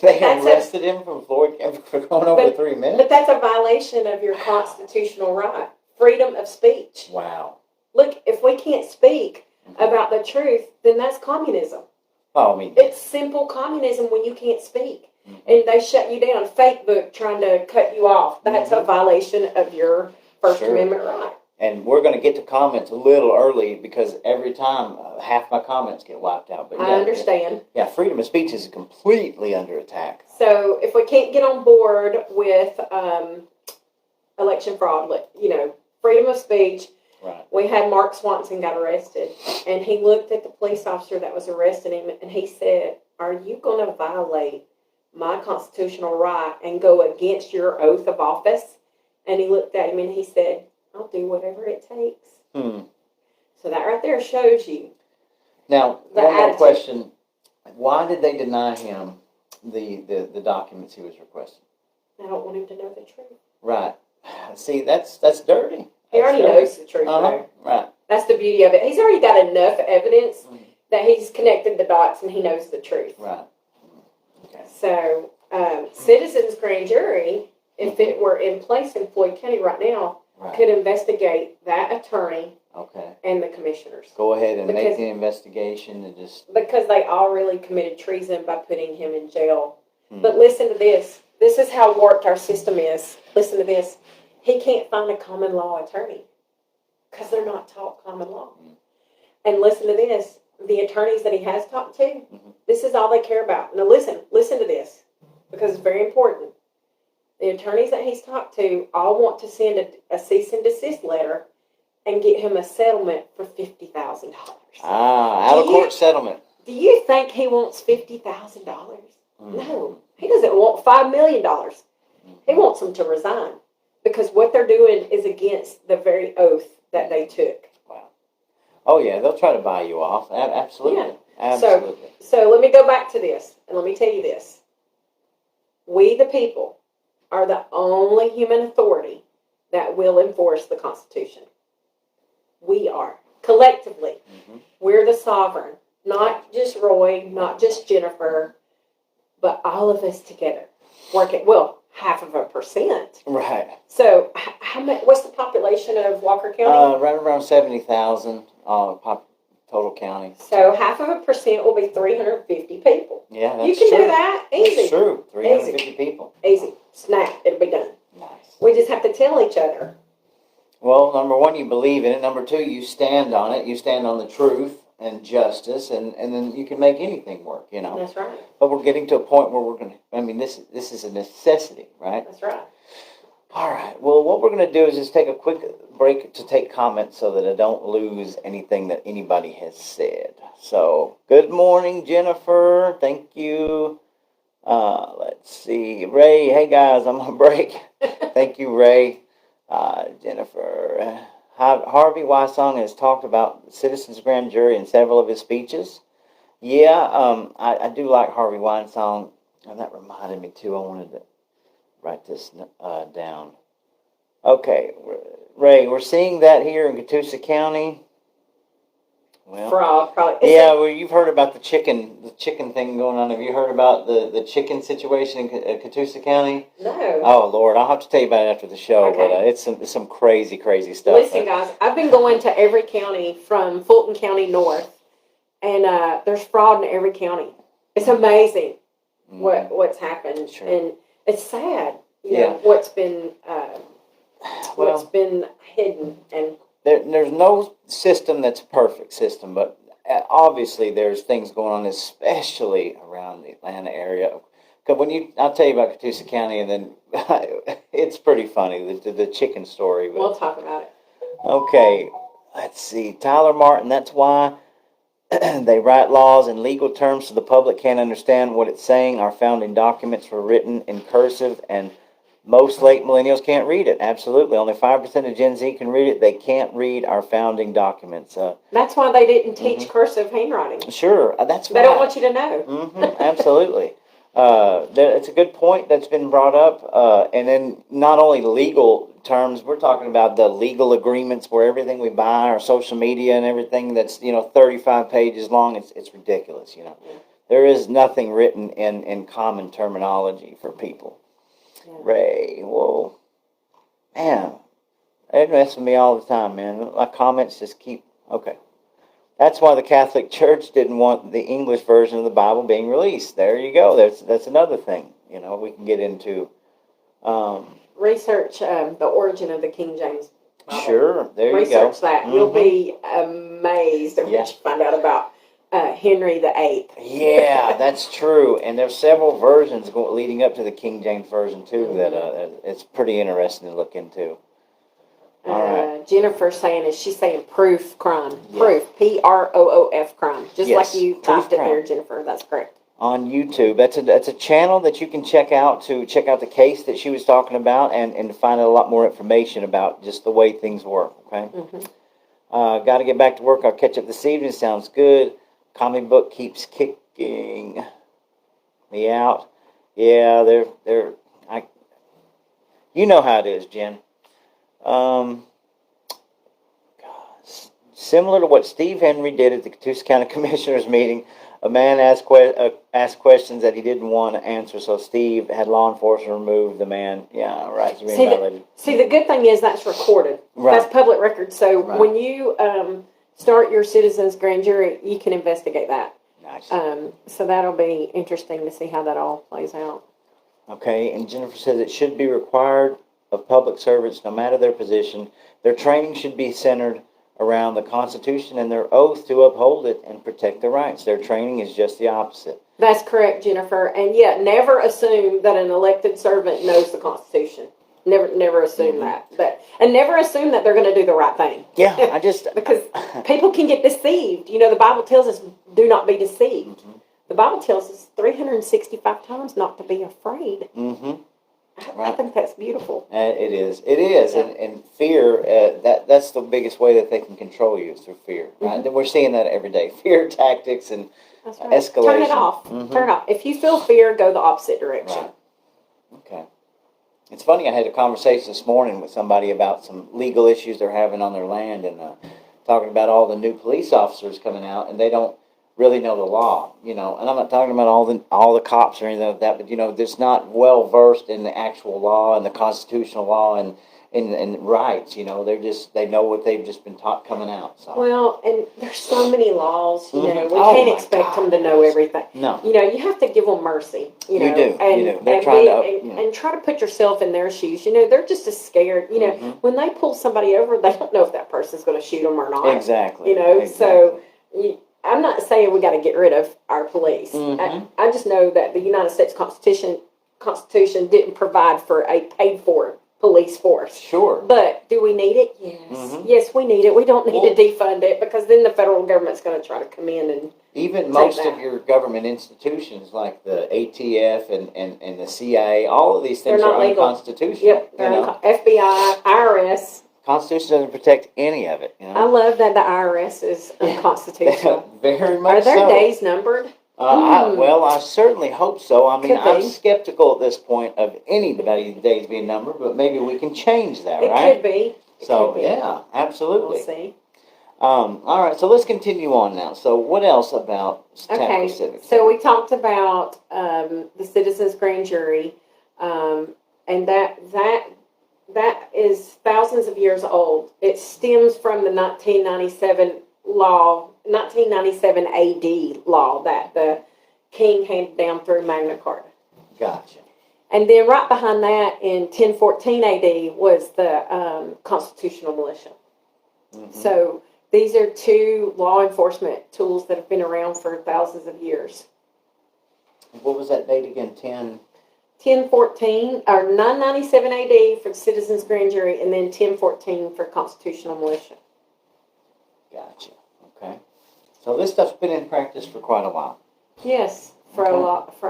They arrested him for going over 3 minutes? But that's a violation of your constitutional right. Freedom of speech. Wow. Look, if we can't speak about the truth, then that's communism. Oh, I mean. It's simple communism when you can't speak. Mm-hmm. And they shut you down. Facebook trying to cut you off. That's a violation of your First Amendment right. And we're going to get to comments a little early because every time half my comments get wiped out. But I understand. Yeah, freedom of speech is completely under attack. So if we can't get on board with election fraud, you know, freedom of speech. Right. We had Mark Swanson got arrested, and he looked at the police officer that was arresting him, and he said, "Are you going to violate my constitutional right and go against your oath of office?" And he looked at him and he said, "I'll do whatever it takes." So that right there shows you. Now, one more question. Why did they deny him the documents he was requesting? I don't want him to know the truth. Right. See, that's dirty. He already knows the truth, though. Right. That's the beauty of it. He's already got enough evidence that he's connected the dots and he knows the truth. Right. Okay. So, citizens grand jury, if it were in place in Floyd County right now, could investigate that attorney and the commissioners. Go ahead and make the investigation and just... Because they all really committed treason by putting him in jail. But listen to this. This is how warped our system is. Listen to this. He can't find a common law attorney because they're not taught common law. And listen to this. The attorneys that he has talked to, this is all they care about. Now listen to this because it's very important. The attorneys that he's talked to all want to send a cease and desist letter and get him a settlement for $50,000. Out of court settlement. Do you think he wants $50,000? No. He doesn't want $5 million. He wants them to resign because what they're doing is against the very oath that they took. Wow. Oh, yeah. They'll try to buy you off. Absolutely. Yeah. Absolutely. So let me go back to this and let me tell you this. We, the people, are the only human authority that will enforce the Constitution. We are. Collectively. We're the sovereign. Not just Roy, not just Jennifer, but all of us together. Working, 0.5%. Right. So how much? What's the population of Walker County? Right around 70,000 total county. So 0.5% will be 350 people. Yeah, that's you can true. do that easy. That's true. 350 people. Easy. Snap. It'll be done. Nice. We just have to tell each other. Well, number one, you believe in it. Number two, you stand on it. You stand on the truth and justice, and then you can make anything work, you know. That's right. But we're getting to a point where we're going to, I mean, this is a necessity, right? That's right. All right. Well, what we're going to do is just take a quick break to take comments so that I don't lose anything that anybody has said. So, good morning, Jennifer. Thank you. Let's see. Ray, hey guys, I'm on break. Thank you, Ray. Jennifer. Harvey Wysong has talked about Citizens Grand Jury in several of his speeches. Yeah, I do like Harvey Weinstein, and that reminded me too. I wanted to write this down. Okay, Ray, we're seeing that here in Catoosa County. Well, Fraud, probably. yeah, well, you've heard about the chicken thing going on. Have you heard about the chicken situation in Catoosa County? No. Oh Lord, I'll have to tell you about it after the show. Okay. But it's some crazy stuff. Listen, guys, I've been going to every county from Fulton County north, and there's fraud in every county. It's amazing what's happened, Sure. and it's sad. You know what's been hidden and. There's no system that's a perfect system, but obviously there's things going on, especially around the Atlanta area. Because I'll tell you about Catoosa County, and then it's pretty funny, the chicken story. But, We'll talk about it. Okay, let's see. Tyler Martin, that's why they write laws in legal terms so the public can't understand what it's saying. Our founding documents were written in cursive, and most late millennials can't read it. Absolutely. Only 5% of Gen Z can read it. They can't read our founding documents. That's why they didn't teach cursive handwriting. Sure. That's They don't want you to know. Absolutely. It's a good point that's been brought up. And then not only legal terms, we're talking about the legal agreements where everything we buy, our social media and everything that's, 35 pages long. It's ridiculous, There is nothing written in common terminology for people. Yeah. Ray, whoa. Man, they mess with me all the time, man. My comments just keep... Okay. That's why the Catholic Church didn't want the English version of the Bible being released. There you go. That's another thing, we can get into. Research the origin of the King James Bible. Sure, there you go. Research that. You'll be amazed at what you find out about Henry VIII. Yeah, that's true. And there's several versions leading up to the King James Version, too, that it's pretty interesting to look into. All right. Jennifer's saying, she's saying proof crime. Yeah. Proof. Proof crime. Just like you typed it there, Jennifer. That's correct. On YouTube. That's a channel that you can check out to check out the case that she was talking about and to find out a lot more information about just the way things work, okay? Got to get back to work. I'll catch up this evening. Sounds good. Comic book keeps kicking me out. Yeah, you know how it is, Jen. Similar to what Steve Henry did at the Catoosa County Commissioners meeting, a man asked questions that he didn't want to answer, so Steve had law enforcement remove the man. Yeah, right. See, the good thing is that's recorded. Right. That's public record. So when you start your citizens grand jury, you can investigate that. Nice. So that'll be interesting to see how that all plays out. Okay, and Jennifer says it should be required of public servants, no matter their position. Their training should be centered around the Constitution and their oath to uphold it and protect their rights. Their training is just the opposite. That's correct, Jennifer. And yet, never assume that an elected servant knows the Constitution. Never assume that. And never assume that they're going to do the right thing. Yeah, because people can get deceived. The Bible tells us, do not be deceived. The Bible tells us 365 times not to be afraid. I think that's beautiful. It is. Yeah. And fear, that's the biggest way that they can control you is through fear. Right? We're seeing that every day. Fear tactics and escalation. Turn it off. Turn it off. If you feel fear, go the opposite direction. Right. Okay. It's funny, I had a conversation this morning with somebody about some legal issues they're having on their land and talking about all the new police officers coming out and they don't really know the law, and I'm not talking about all the cops or anything like that, but they're not well versed in the actual law and the constitutional law and rights, they know what they've just been taught coming out. So. Well, and there's so many laws, we can't expect them to know everything. No. You have to give them mercy, you do. And, they're trying to and try to put yourself in their shoes. They're just as scared, when they pull somebody over, they don't know if that person's going to shoot them or not. Exactly. So I'm not saying we got to get rid of our police. I just know that the United States Constitution didn't provide for a paid-for police force. Sure. But do we need it? Yes. Yes, we need it. We don't need to defund it, because then the federal government's going to try to come in and even most of your government institutions, like the ATF and the CIA, all of these things are unconstitutional. Yep. FBI, IRS. Constitution doesn't protect any of it. I love that the IRS is unconstitutional. Very much so. Are their days numbered? I certainly hope so. I mean, I'm skeptical at this point of anybody's days being numbered, but maybe we can change that, right? It could be. Yeah, absolutely. We'll see. All right, so let's continue on now. So what else about Tactical Civics? So we talked about the Citizens Grand Jury, and that is thousands of years old. It stems from the 1997 AD law that the king handed down through Magna Carta. Gotcha. And then right behind that, in 1014 AD, was the constitutional militia. So these are two law enforcement tools that have been around for thousands of years. What was that date again? 1014, or 997 AD for the Citizens Grand Jury, and then 1014 for constitutional militia. Gotcha. Okay. So this stuff's been in practice for quite a while. Yes, for a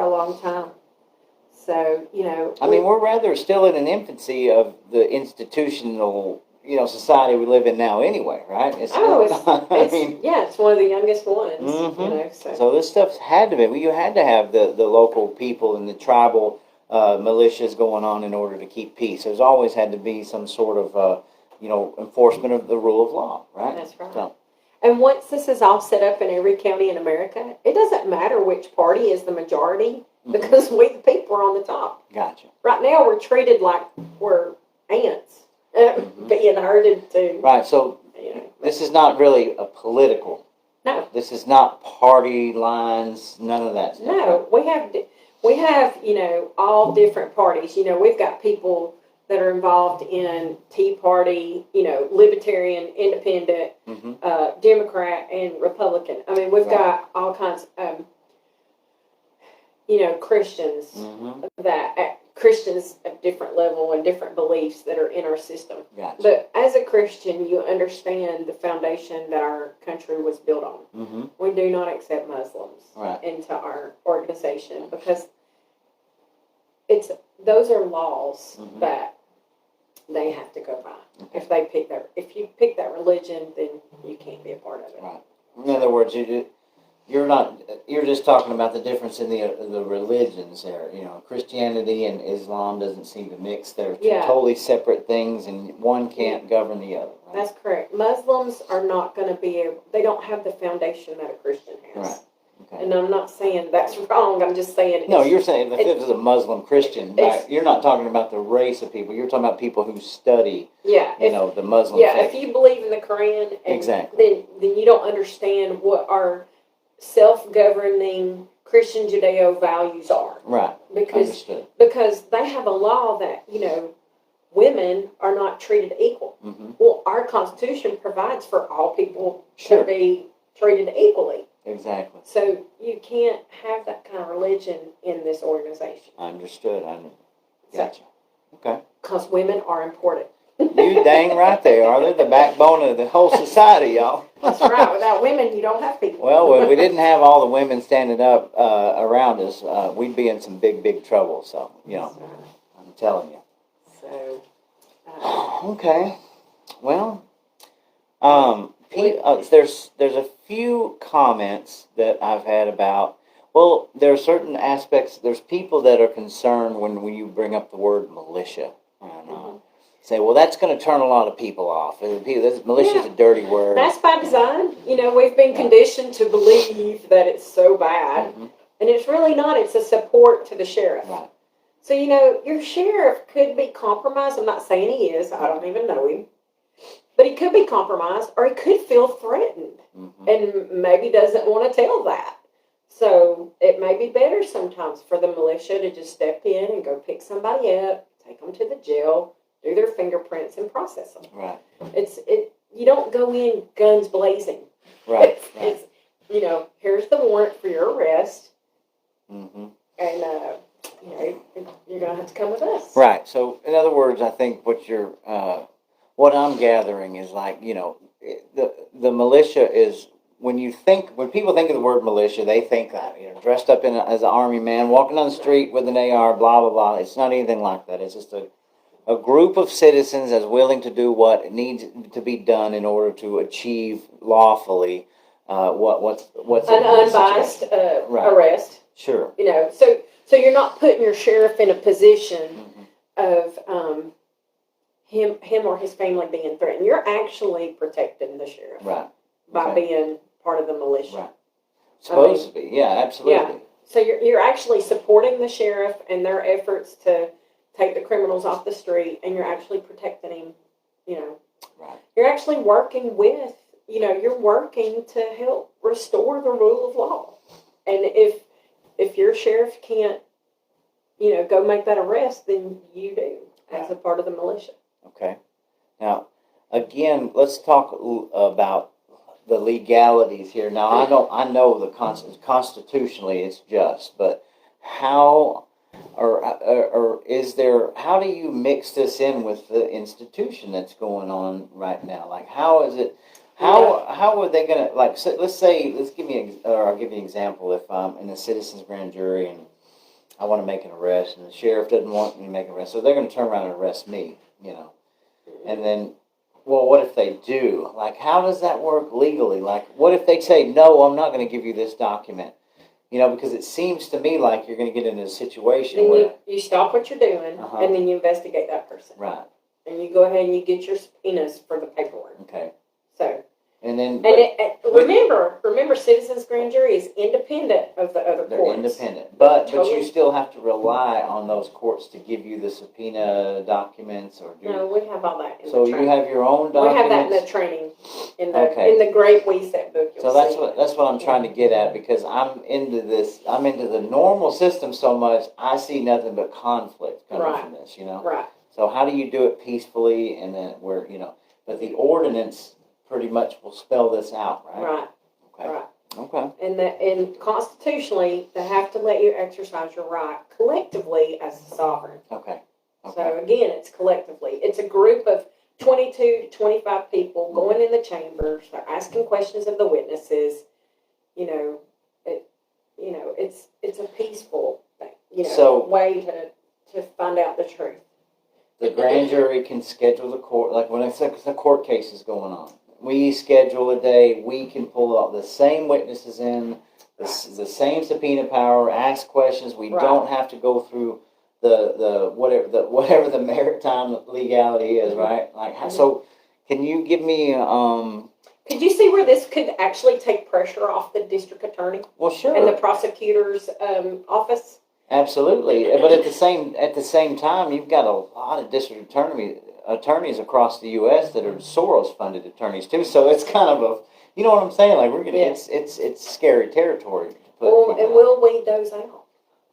long time. So, I mean, we're rather still in an infancy of the institutional, society we live in now anyway, right? It's one of the youngest ones, So this stuff's had to be, you had to have the local people and the tribal militias going on in order to keep peace. There's always had to be some sort of, enforcement of the rule of law, right? That's right. So, and once this is all set up in every county in America, it doesn't matter which party is the majority, because we the people are on the top. Gotcha. Right now we're treated like we're ants being herded to. Right. So this is not really a political. No. This is not party lines. None of that stuff. No, we have all different parties. We've got people that are involved in Tea Party, Libertarian, Independent, Democrat, and Republican. I mean, we've got all kinds of. Christians Christians of different level and different beliefs that are in our system. Gotcha. But as a Christian, you understand the foundation that our country was built on. We do not accept Muslims into our organization, because those are laws that they have to go by. Okay. If you pick that religion, then you can't be a part of it. Right. In other words, you're just talking about the difference in the religions there. Christianity and Islam doesn't seem to mix. They're two totally separate things, and one can't govern the other. Right? That's correct. Muslims are not going to be able, they don't have the foundation that a Christian has. Right. Okay. And I'm not saying that's wrong. I'm just saying no, you're saying if it was a Muslim Christian, right? You're not talking about the race of people. You're talking about people who study the Muslim faith. If you believe in the Quran, exactly, then you don't understand what our self-governing Christian Judeo values are. Right. Because they have a law that, women are not treated equal. Well, our Constitution provides for all people to be treated equally. Exactly. So you can't have that kind of religion in this organization. Understood. Gotcha. Okay. Because women are important. You dang right they are. They're the backbone of the whole society, y'all. That's right. Without women, you don't have people. Well, if we didn't have all the women standing up around us, we'd be in some big, big trouble. So, I'm telling you. So. Okay. Well, there's a few comments that I've had about. Well, there are certain aspects. There's people that are concerned when you bring up the word militia. Say, well, that's going to turn a lot of people off. Militia is a dirty word. That's by design. We've been conditioned to believe that it's so bad. And it's really not. It's a support to the sheriff. Right. So, your sheriff could be compromised. I'm not saying he is. I don't even know him. But he could be compromised, or he could feel threatened and maybe doesn't want to tell that. So it may be better sometimes for the militia to just step in and go pick somebody up, take them to the jail, do their fingerprints, and process them. Right. You don't go in guns blazing. Right. It's here's the warrant for your arrest. And you know, you're going to have to come with us. Right. So, in other words, I think what I'm gathering is like, the militia is when people think of the word militia, they think that dressed up as an army man, walking on the street with an AR, blah blah blah. It's not anything like that. It's just a group of citizens that's willing to do what needs to be done in order to achieve lawfully what's an unbiased right. arrest. Sure. So you're not putting your sheriff in a position of him or his family being threatened. You're actually protecting the sheriff, right? By being part of the militia, right? Supposed to be, yeah, absolutely. Yeah. So you're actually supporting the sheriff and their efforts to take the criminals off the street, and you're actually protecting him. Right. You're actually working with. You're working to help restore the rule of law, and if your sheriff can't, go make that arrest, then you do as a part of the militia. Okay. Now, again, let's talk about the legalities here. Now, I know the constitutionally it's just, but how or is there? How do you mix this in with the institution that's going on right now? Like, how is it? How are they going to, like, let's give me, or I'll give you an example. If I'm in a citizen's grand jury and I want to make an arrest and the sheriff doesn't want me to make an arrest, so they're going to turn around and arrest me, And then, well, what if they do? Like, how does that work legally? Like, what if they say, no, I'm not going to give you this document? Because it seems to me like you're going to get into a situation then where you stop what you're doing, and then you investigate that person. Right. And you go ahead and you get your subpoenas for the paperwork. Okay. So. And then, remember, citizens' grand jury is independent of the other they're courts. independent, but you still have to rely on those courts to give you the subpoena documents, or no, we have all that. So you have your own documents. We have that in the training, in the Great WESET book. So that's what I'm trying to get at, because I'm into this. I'm into the normal system so much. I see nothing but conflict coming from this. Right. So how do you do it peacefully, and then but the ordinance pretty much will spell this out, right? Right. Okay. Right. Okay. And constitutionally, they have to let you exercise your right collectively as a sovereign. Okay. So again, it's collectively. It's a group of 22 to 25 people going in the chambers. They're asking questions of the witnesses. It's a peaceful thing. Way to find out the truth. The grand jury can schedule the court, like when the court case is going on. We schedule a day, we can pull out the same witnesses in, the same subpoena power, ask questions. We don't have to go through the whatever the maritime legality is, right? Like, so can you give me Could you see where this could actually take pressure off the district attorney? Well, sure. And the prosecutor's office? Absolutely. But at the same time, you've got a lot of district attorneys across the U.S. that are Soros-funded attorneys too. So it's kind of you know what I'm saying? Like it's scary territory to put. And we'll weed those out.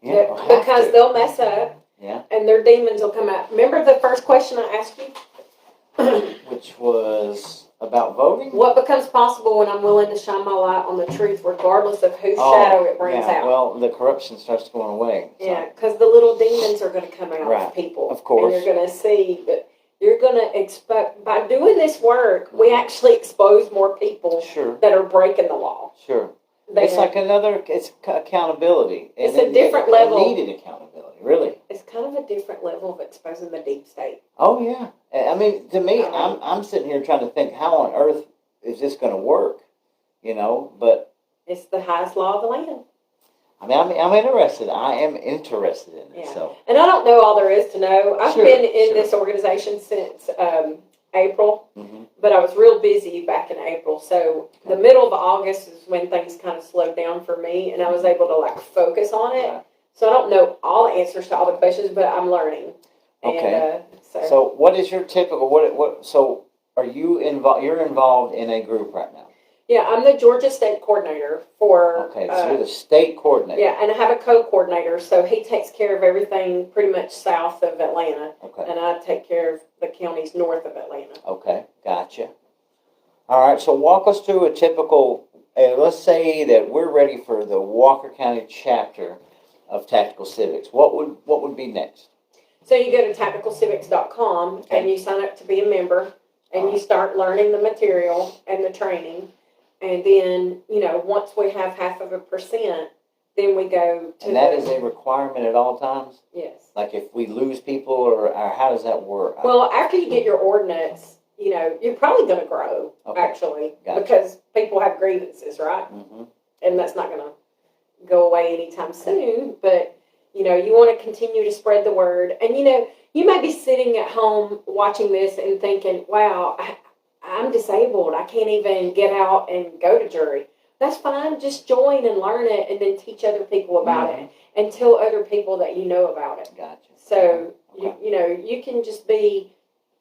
Yeah, because they'll mess up. Yeah. And their demons will come out. Remember the first question I asked you? Which was about voting? What becomes possible when I'm willing to shine my light on the truth, regardless of whose shadow it brings out? Well, the corruption starts going away. So. Yeah, because the little demons are going to come out of people. Of course. And you're going to see that you're going to expose, by doing this work, we actually expose more people that are breaking the law. Sure. It's like it's accountability. It's a different level. Needed accountability, really. It's kind of a different level of exposing the deep state. Oh, yeah. I mean, to me, I'm sitting here trying to think, how on earth is this going to work? But... It's the highest law of the land. I mean, I'm interested. I am interested in it. Yeah. So. And I don't know all there is to know. I've been in this organization since April, but I was real busy back in April. So the middle of August is when things kind of slowed down for me, and I was able to focus on it. Right. So I don't know all the answers to all the questions, but I'm learning. Okay. And, so what is your typical So are you involved? You're involved in a group right now. Yeah, I'm the Georgia State Coordinator for... Okay, so you're the State Coordinator. Yeah, and I have a co-coordinator, so he takes care of everything pretty much south of Atlanta. Okay. And I take care of the counties north of Atlanta. Okay, gotcha. All right, so walk us through a typical... let's say that we're ready for the Walker County chapter of Tactical Civics. What would be next? So you go to tacticalcivics.com Okay. and you sign up to be a member, and you start learning the material and the training. And then, once we have 0.5%, then we go to And that is a requirement at all times? Yes. Like if we lose people, or how does that work? Well, after you get your ordinance, you're probably going to grow, actually, Gotcha. because people have grievances, right? Mm-hmm. And that's not going to go away anytime soon. But, you want to continue to spread the word. And, you may be sitting at home watching this and thinking, wow, I'm disabled. I can't even get out and go to jury. That's fine. Just join and learn it, and then teach other people about it, and tell other people that you know about it. Gotcha. So, Okay. you can just be,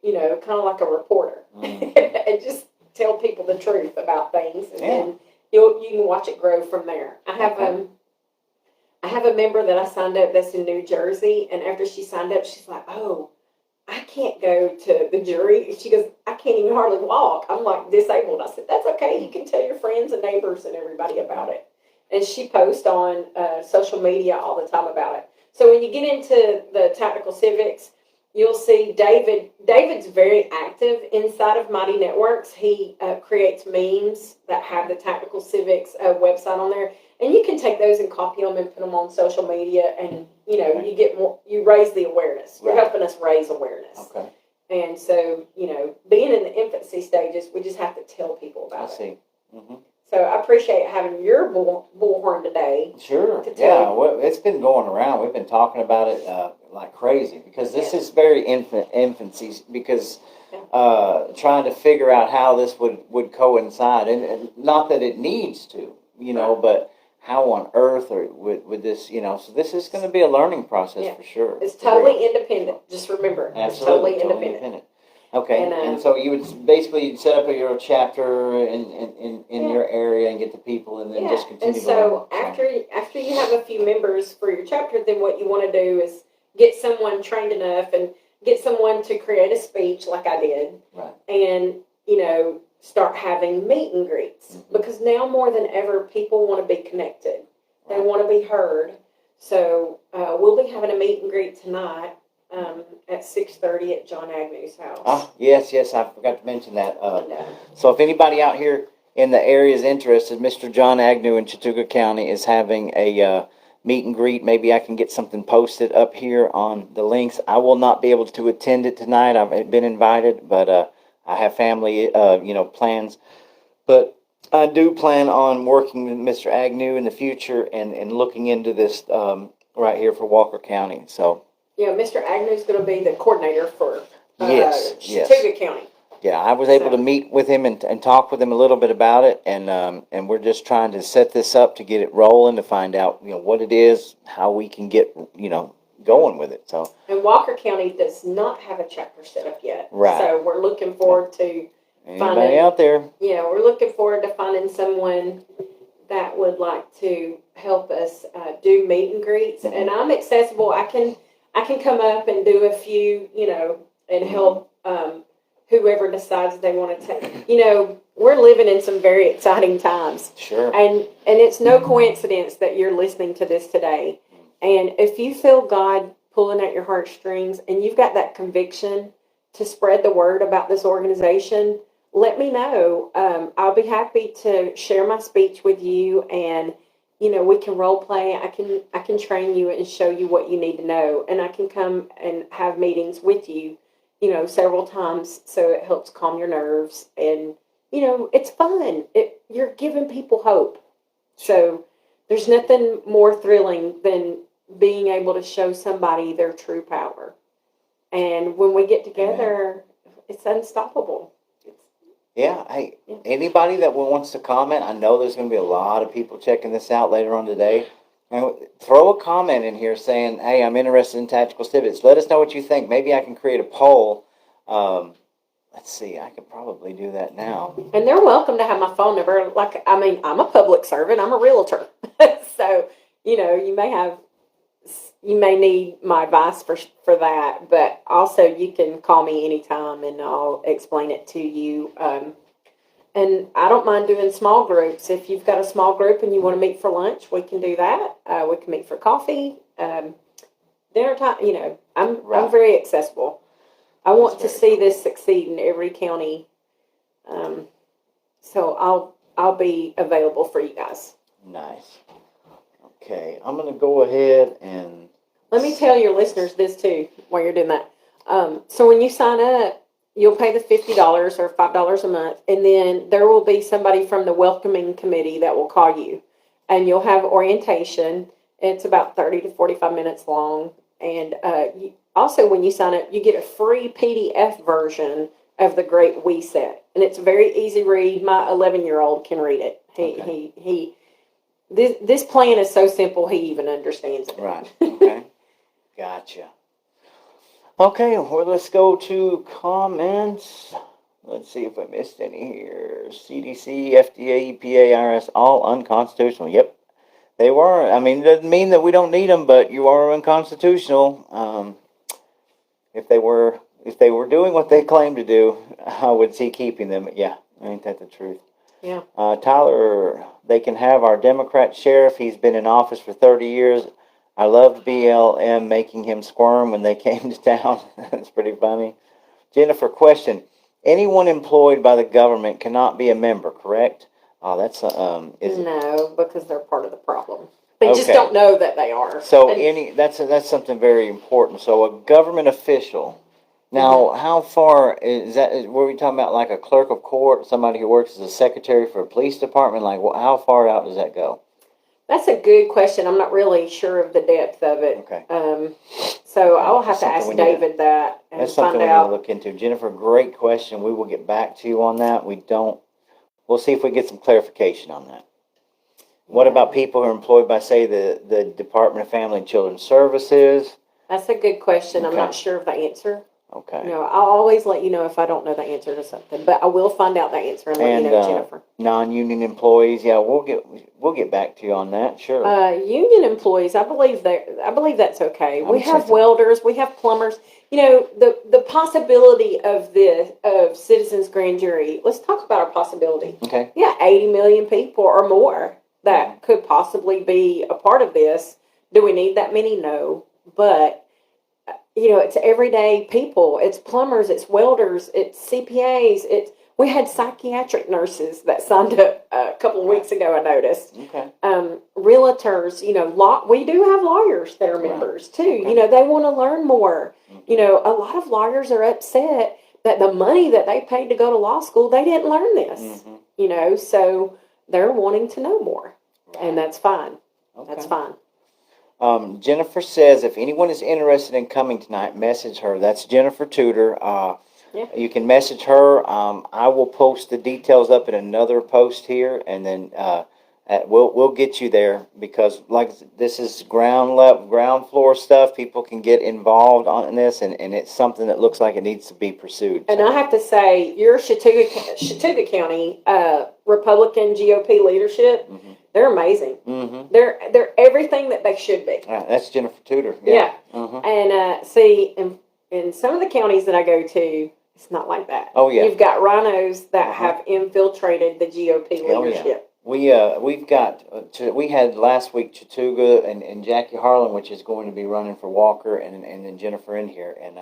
kind of like a reporter and just tell people the truth about things, and then you can watch it grow from there. I have a member that I signed up that's in New Jersey, and after she signed up, she's like, oh, I can't go to the jury. She goes, I can't even hardly walk. I'm like disabled. I said, that's okay. You can tell your friends and neighbors and everybody about it. And she posts on social media all the time about it. So when you get into the Tactical Civics, you'll see David. David's very active inside of Mighty Networks. He creates memes that have the Tactical Civics website on there. And you can take those and copy them and put them on social media, and you get more. You raise the awareness. You're helping us raise awareness. Okay. And so being in the infancy stages, we just have to tell people about it. I see. Mm-hmm. So I appreciate having your bullhorn today. Sure. Yeah. Well, it's been going around. We've been talking about it like crazy, because this is very infancy. Because trying to figure out how this would coincide, and not that it needs to, but how on earth would this, so this is going to be a learning process for sure. It's totally independent. Just remember, Absolutely, it's totally independent. Okay, and so you'd set up your chapter in your area and get the people, and then just continue. And so after you have a few members for your chapter, then what you want to do is get someone trained enough and get someone to create a speech like I did, right? And start having meet and greets, because now more than ever, people want to be connected. They want to be heard. So we'll be having a meet and greet tonight at 6:30 at John Agnew's house. Ah, yes, I forgot to mention that. So if anybody out here in the area is interested, Mr. John Agnew in Chattooga County is having a meet and greet. Maybe I can get something posted up here on the links. I will not be able to attend it tonight. I've been invited, but I have family, plans. But I do plan on working with Mr. Agnew in the future and looking into this right here for Walker County. So Mr. Agnew's going to be the coordinator for yes. Chattooga County. Yeah, I was able to meet with him and talk with him a little bit about it, and we're just trying to set this up to get it rolling, to find out what it is, how we can get going with it. So. And Walker County does not have a chapter set up yet. Right. So we're looking forward to anybody out there. Yeah, we're looking forward to finding someone that would like to help us do meet and greets. And I'm accessible. I can come up and do a few, and help whoever decides they want to take. We're living in some very exciting times. Sure. And it's no coincidence that you're listening to this today. And if you feel God pulling at your heartstrings and you've got that conviction to spread the word about this organization, let me know. I'll be happy to share my speech with you, and we can role play. I can train you and show you what you need to know, and I can come and have meetings with you, several times, so it helps calm your nerves, and it's fun. You're giving people hope. So there's nothing more thrilling than being able to show somebody their true power. And when we get together, it's unstoppable. Yeah, hey, anybody that wants to comment, I know there's going to be a lot of people checking this out later on today. And throw a comment in here saying, hey, I'm interested in Tactical Civics. Let us know what you think. Maybe I can create a poll. Let's see, I could probably do that now. And they're welcome to have my phone number. I'm a public servant. I'm a realtor. So, you may need my advice for that, but also you can call me anytime and I'll explain it to you. And I don't mind doing small groups. If you've got a small group and you want to meet for lunch, we can do that. We can meet for coffee, dinner time. You know, I'm very accessible. I want to see this succeed in every county. So I'll be available for you guys. Nice. Okay, I'm going to go ahead and... Let me tell your listeners this too while you're doing that. So when you sign up, you'll pay the $50 or $5 a month, and then there will be somebody from the welcoming committee that will call you, and you'll have orientation. It's about 30 to 45 minutes long, and also when you sign up, you get a free PDF version of the Great We Set, and it's a very easy read. My 11-year-old can read it. This plan is so simple, he even understands it. Right, okay. Gotcha. Okay, well, let's go to comments. Let's see if I missed any here. CDC, FDA, EPA, IRS, all unconstitutional. Yep, they were. I mean, it doesn't mean that we don't need them, but you are unconstitutional. If they were doing what they claim to do, I would see keeping them. Yeah, ain't that the truth? Yeah. Tyler, they can have our Democrat sheriff. He's been in office for 30 years. I loved BLM making him squirm when they came to town. That's pretty funny. Jennifer, question. Anyone employed by the government cannot be a member, correct? Oh, that's, No, because they're part of the problem. They just don't know that they are. So that's something very important. So a government official. Now, how far is that? Were we talking about like a clerk of court, somebody who works as a secretary for a police department? Like, how far out does that go? That's a good question. I'm not really sure of the depth of it. Okay. So I'll have to ask David that and that's something find we out. need to look into. Jennifer, great question. We will get back to you on that. We'll see if we get some clarification on that. What about people who are employed by, say, the Department of Family and Children's Services? That's a good question. Okay. I'm not sure of the answer. Okay. You know, I'll always let you know if I don't know the answer to something, but I will find out the answer and let you know, Jennifer. Non-union employees, yeah, we'll get back to you on that. Sure. Union employees, I believe that's okay. We have so. welders, we have plumbers. You know, the possibility of Citizens Grand Jury. Let's talk about our possibility. Okay. Yeah, 80 million people or more that could possibly be a part of this. Do we need that many? No, but. You know, it's everyday people. It's plumbers, it's welders, it's CPAs. We had psychiatric nurses that signed up a couple of weeks ago, I noticed. Okay. Realtors, you know, we do have lawyers that are members too. Okay. You know, they want to learn more. You know, a lot of lawyers are upset that the money that they paid to go to law school, they didn't learn this. You know, so they're wanting to know more. Right. And that's fine. Okay. That's fine. Jennifer says, if anyone is interested in coming tonight, message her. That's Jennifer Tudor. You can message her. I will post the details up in another post here, and then we'll get you there, because this is ground floor stuff. People can get involved on this, and it's something that looks like it needs to be pursued. And I have to say, your Chattooga County Republican GOP leadership. They're amazing. They're everything that they should be. That's Jennifer Tudor. Yeah. And see, in some of the counties that I go to, it's not like that. Oh yeah. You've got rhinos that have infiltrated the GOP leadership. We had last week Chattooga and Jackie Harlan, which is going to be running for Walker, and then Jennifer in here, and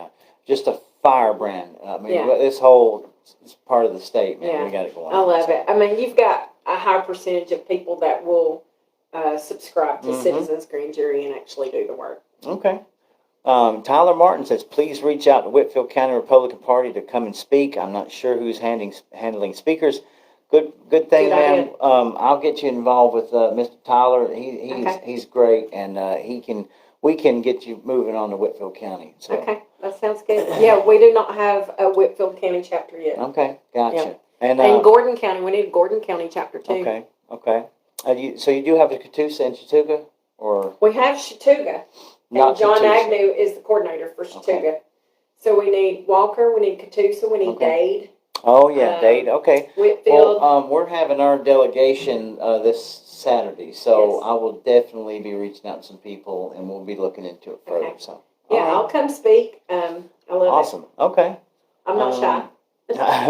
just a firebrand. I mean, this whole part of the state, man, we got it going on. I love it. I mean, you've got a high percentage of people that will subscribe to Citizens Grand Jury and actually do the work. Okay. Tyler Martin says, please reach out to Whitfield County Republican Party to come and speak. I'm not sure who's handling speakers. Good thing, ma'am. I'll get you involved with Mr. Tyler. He's great, and we can get you moving on to Whitfield County. So. Okay, that sounds good. Yeah, we do not have a Whitfield County chapter yet. Okay, gotcha. Yeah. And Gordon County, we need a Gordon County chapter too. Okay. So you do have a Catoosa and Chattooga, or we have Chattooga, and John Agnew is the coordinator for Chattooga. Okay. So we need Walker, we need Catoosa, we need Dade. Oh yeah, Dade. Okay. Whitfield. Well, we're having our delegation this Saturday, so I will definitely be reaching out to some people, and we'll be looking into it further. So I'll come speak. I love it. Awesome. Okay. I'm not shy.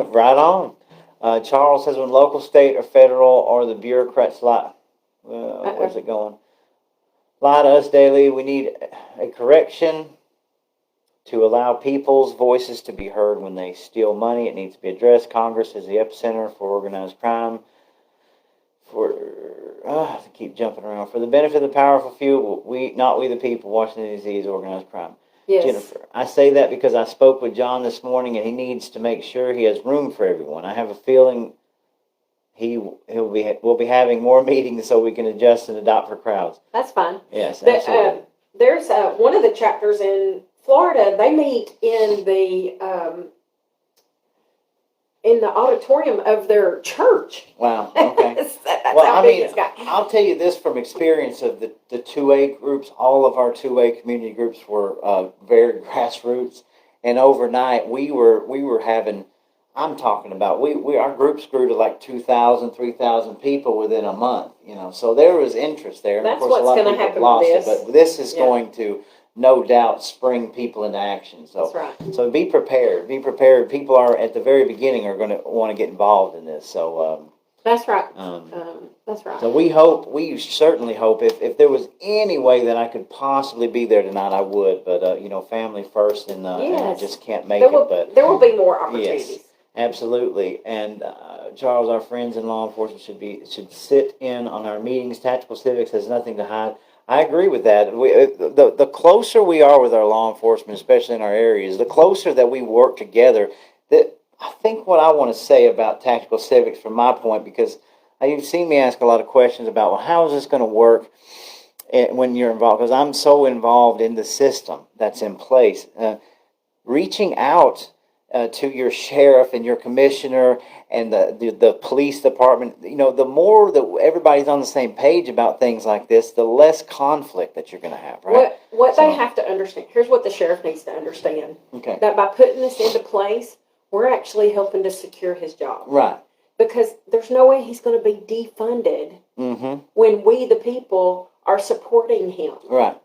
Right on. Charles says, when local, state, or federal, or the bureaucrats lie, where's it going? Lie to us daily. We need a correction to allow people's voices to be heard when they steal money. It needs to be addressed. Congress is the epicenter for organized crime. I keep jumping around. For the benefit of the powerful few, not we the people, Washington, D.C. is organized crime. Yes. Jennifer, I say that because I spoke with John this morning, and he needs to make sure he has room for everyone. I have a feeling we'll be having more meetings so we can adjust and adopt for crowds. That's fine. Yes, absolutely. There's one of the chapters in Florida. They meet in the auditorium of their church. Wow. Okay. That's Well, how I big mean, it's got. I'll tell you this from experience of the 2A groups. All of our 2A community groups were very grassroots, and overnight we were having. I'm talking about our groups grew to like 2,000, 3,000 people within a month. So there was interest there. And That's of course, what's a lot of gonna people happen lost with it, but this is Yeah. going to no doubt spring people into action. So, That's right. So be prepared. Be prepared. People are at the very beginning are going to want to get involved in this. So. That's right. That's right. So we certainly hope, if there was any way that I could possibly be there tonight, I would. But family first, and I Yes. just can't make There will, it. But there will be more opportunities. yes, absolutely. And Charles, our friends in law enforcement should sit in on our meetings. Tactical Civics has nothing to hide. I agree with that. The closer we are with our law enforcement, especially in our areas, the closer that we work together. That I think what I want to say about Tactical Civics, from my point, because you've seen me ask a lot of questions about, well, how is this going to work when you're involved? Because I'm so involved in the system that's in place. Reaching out to your sheriff and your commissioner and the police department, the more that everybody's on the same page about things like this, the less conflict that you're going to have, right? What they have to understand, here's what the sheriff needs to understand. Okay. That by putting this into place, we're actually helping to secure his job. Right. Because there's no way he's going to be defunded when we, the people, are supporting him. Right.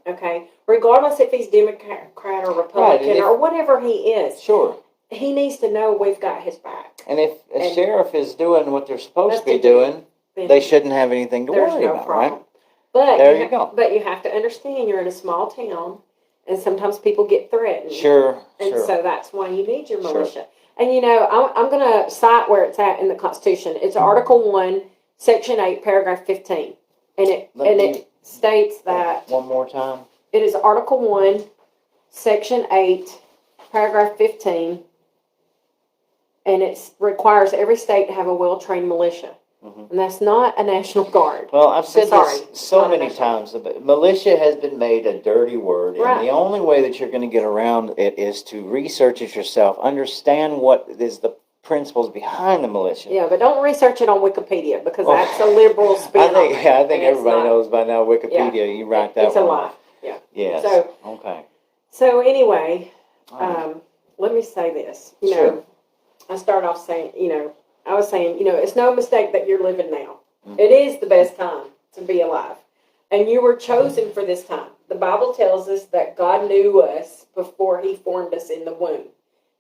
Okay? Regardless if he's Democrat or Republican or whatever he is. Sure. He needs to know we've got his back. And if a sheriff is doing what they're supposed to be doing, they shouldn't have anything to worry about, problem. right? But there you go. But you have to understand you're in a small town, and sometimes people get threatened. Sure. And so that's why you need your militia. Sure. And I'm going to cite where it's at in the Constitution. It's Article 1, Section 8, Paragraph 15. And it states that... One more time. It is Article 1, Section 8, Paragraph 15. And it requires every state to have a well-trained militia. And that's not a National Guard. Well, I've said this so many times. Militia has been made a dirty word. Right. And the only way that you're going to get around it is to research it yourself. Understand what is the principles behind the militia. Yeah, but don't research it on Wikipedia, because that's a liberal spin. I think everybody knows by now Wikipedia. Yeah, you write that it's one. It's a lie. Yeah. Yes. So, okay. So anyway, let me say this. Sure. I started off saying, I was saying, it's no mistake that you're living now. It is the best time to be alive. And you were chosen for this time. The Bible tells us that God knew us before he formed us in the womb.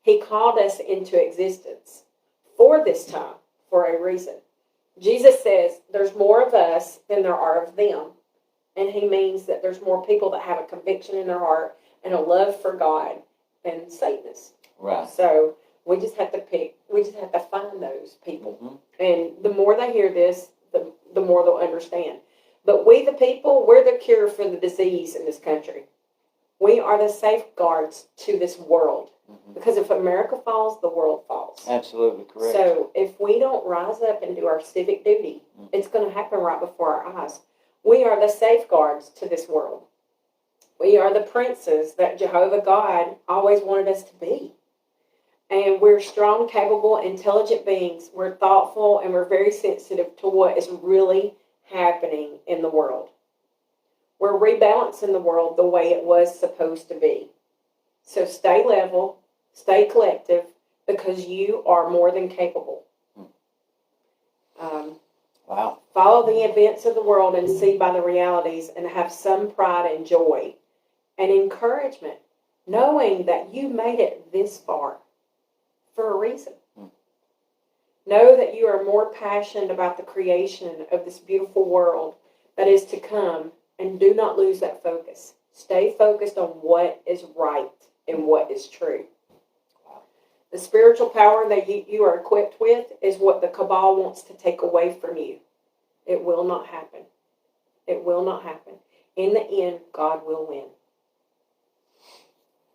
He called us into existence for this time, for a reason. Jesus says there's more of us than there are of them. And he means that there's more people that have a conviction in their heart and a love for God than Satanists. Right. So we just have to pick. We just have to find those people. And the more they hear this, the more they'll understand. But we, the people, we're the cure for the disease in this country. We are the safeguards to this world. Because if America falls, the world falls. Absolutely correct. So if we don't rise up and do our civic duty, it's going to happen right before our eyes. We are the safeguards to this world. We are the princes that Jehovah God always wanted us to be. And we're strong, capable, intelligent beings. We're thoughtful, and we're very sensitive to what is really happening in the world. We're rebalancing the world the way it was supposed to be. So stay level, stay collective, because you are more than capable. Wow. Follow the events of the world and see by the realities, and have some pride and joy and encouragement, knowing that you made it this far for a reason. Know that you are more passionate about the creation of this beautiful world that is to come, and do not lose that focus. Stay focused on what is right and what is true. The spiritual power that you are equipped with is what the cabal wants to take away from you. It will not happen. It will not happen. In the end, God will win.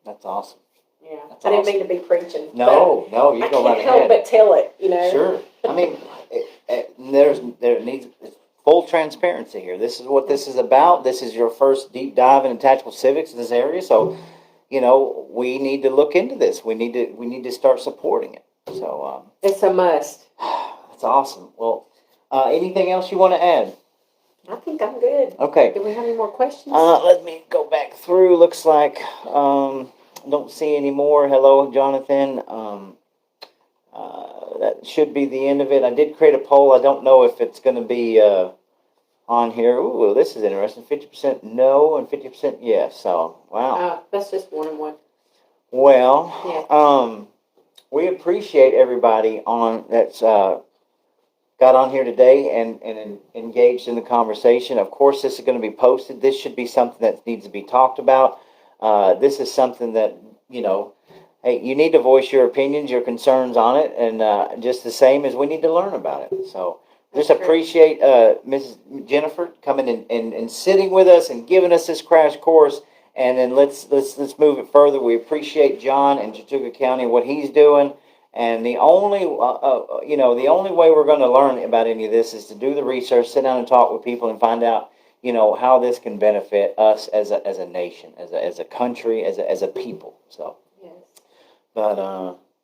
That's awesome. Yeah, That's I didn't awesome. mean to be preaching. No, you I go right can't help ahead. but tell it, you know. Sure. I mean, there needs full transparency here. This is what this is about. This is your first deep dive into tactical civics in this area. So, we need to look into this. We need to start supporting it. So, It's a must. that's awesome. Well, anything else you want to add? I think I'm good. Okay. Do we have any more questions? Let me go back through. Looks like don't see any more. Hello, Jonathan. That should be the end of it. I did create a poll. I don't know if it's going to be on here. Ooh, this is interesting. 50% no and 50% yes. So, wow. That's just 1 and 1. Well, Yeah. we appreciate everybody that's got on here today and engaged in the conversation. Of course, this is going to be posted. This should be something that needs to be talked about. This is something that, hey, you need to voice your opinions, your concerns on it, and just the same as we need to learn about it. So just appreciate Mrs. Jennifer coming in and sitting with us and giving us this crash course. And then let's move it further. We appreciate John and Chattooga County, what he's doing. And the only way we're going to learn about any of this is to do the research, sit down and talk with people, and find out, how this can benefit us as a nation, as a country, as a people. So, Yes. but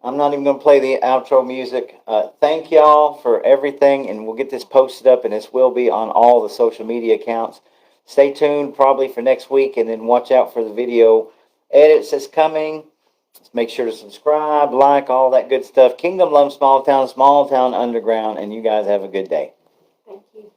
I'm not even going to play the outro music. Thank y'all for everything, and we'll get this posted up, and this will be on all the social media accounts. Stay tuned probably for next week, and then watch out for the video edits that's coming. Make sure to subscribe, like, all that good stuff. Kingdom Love Small Town Underground, and you guys have a good day. Thank you.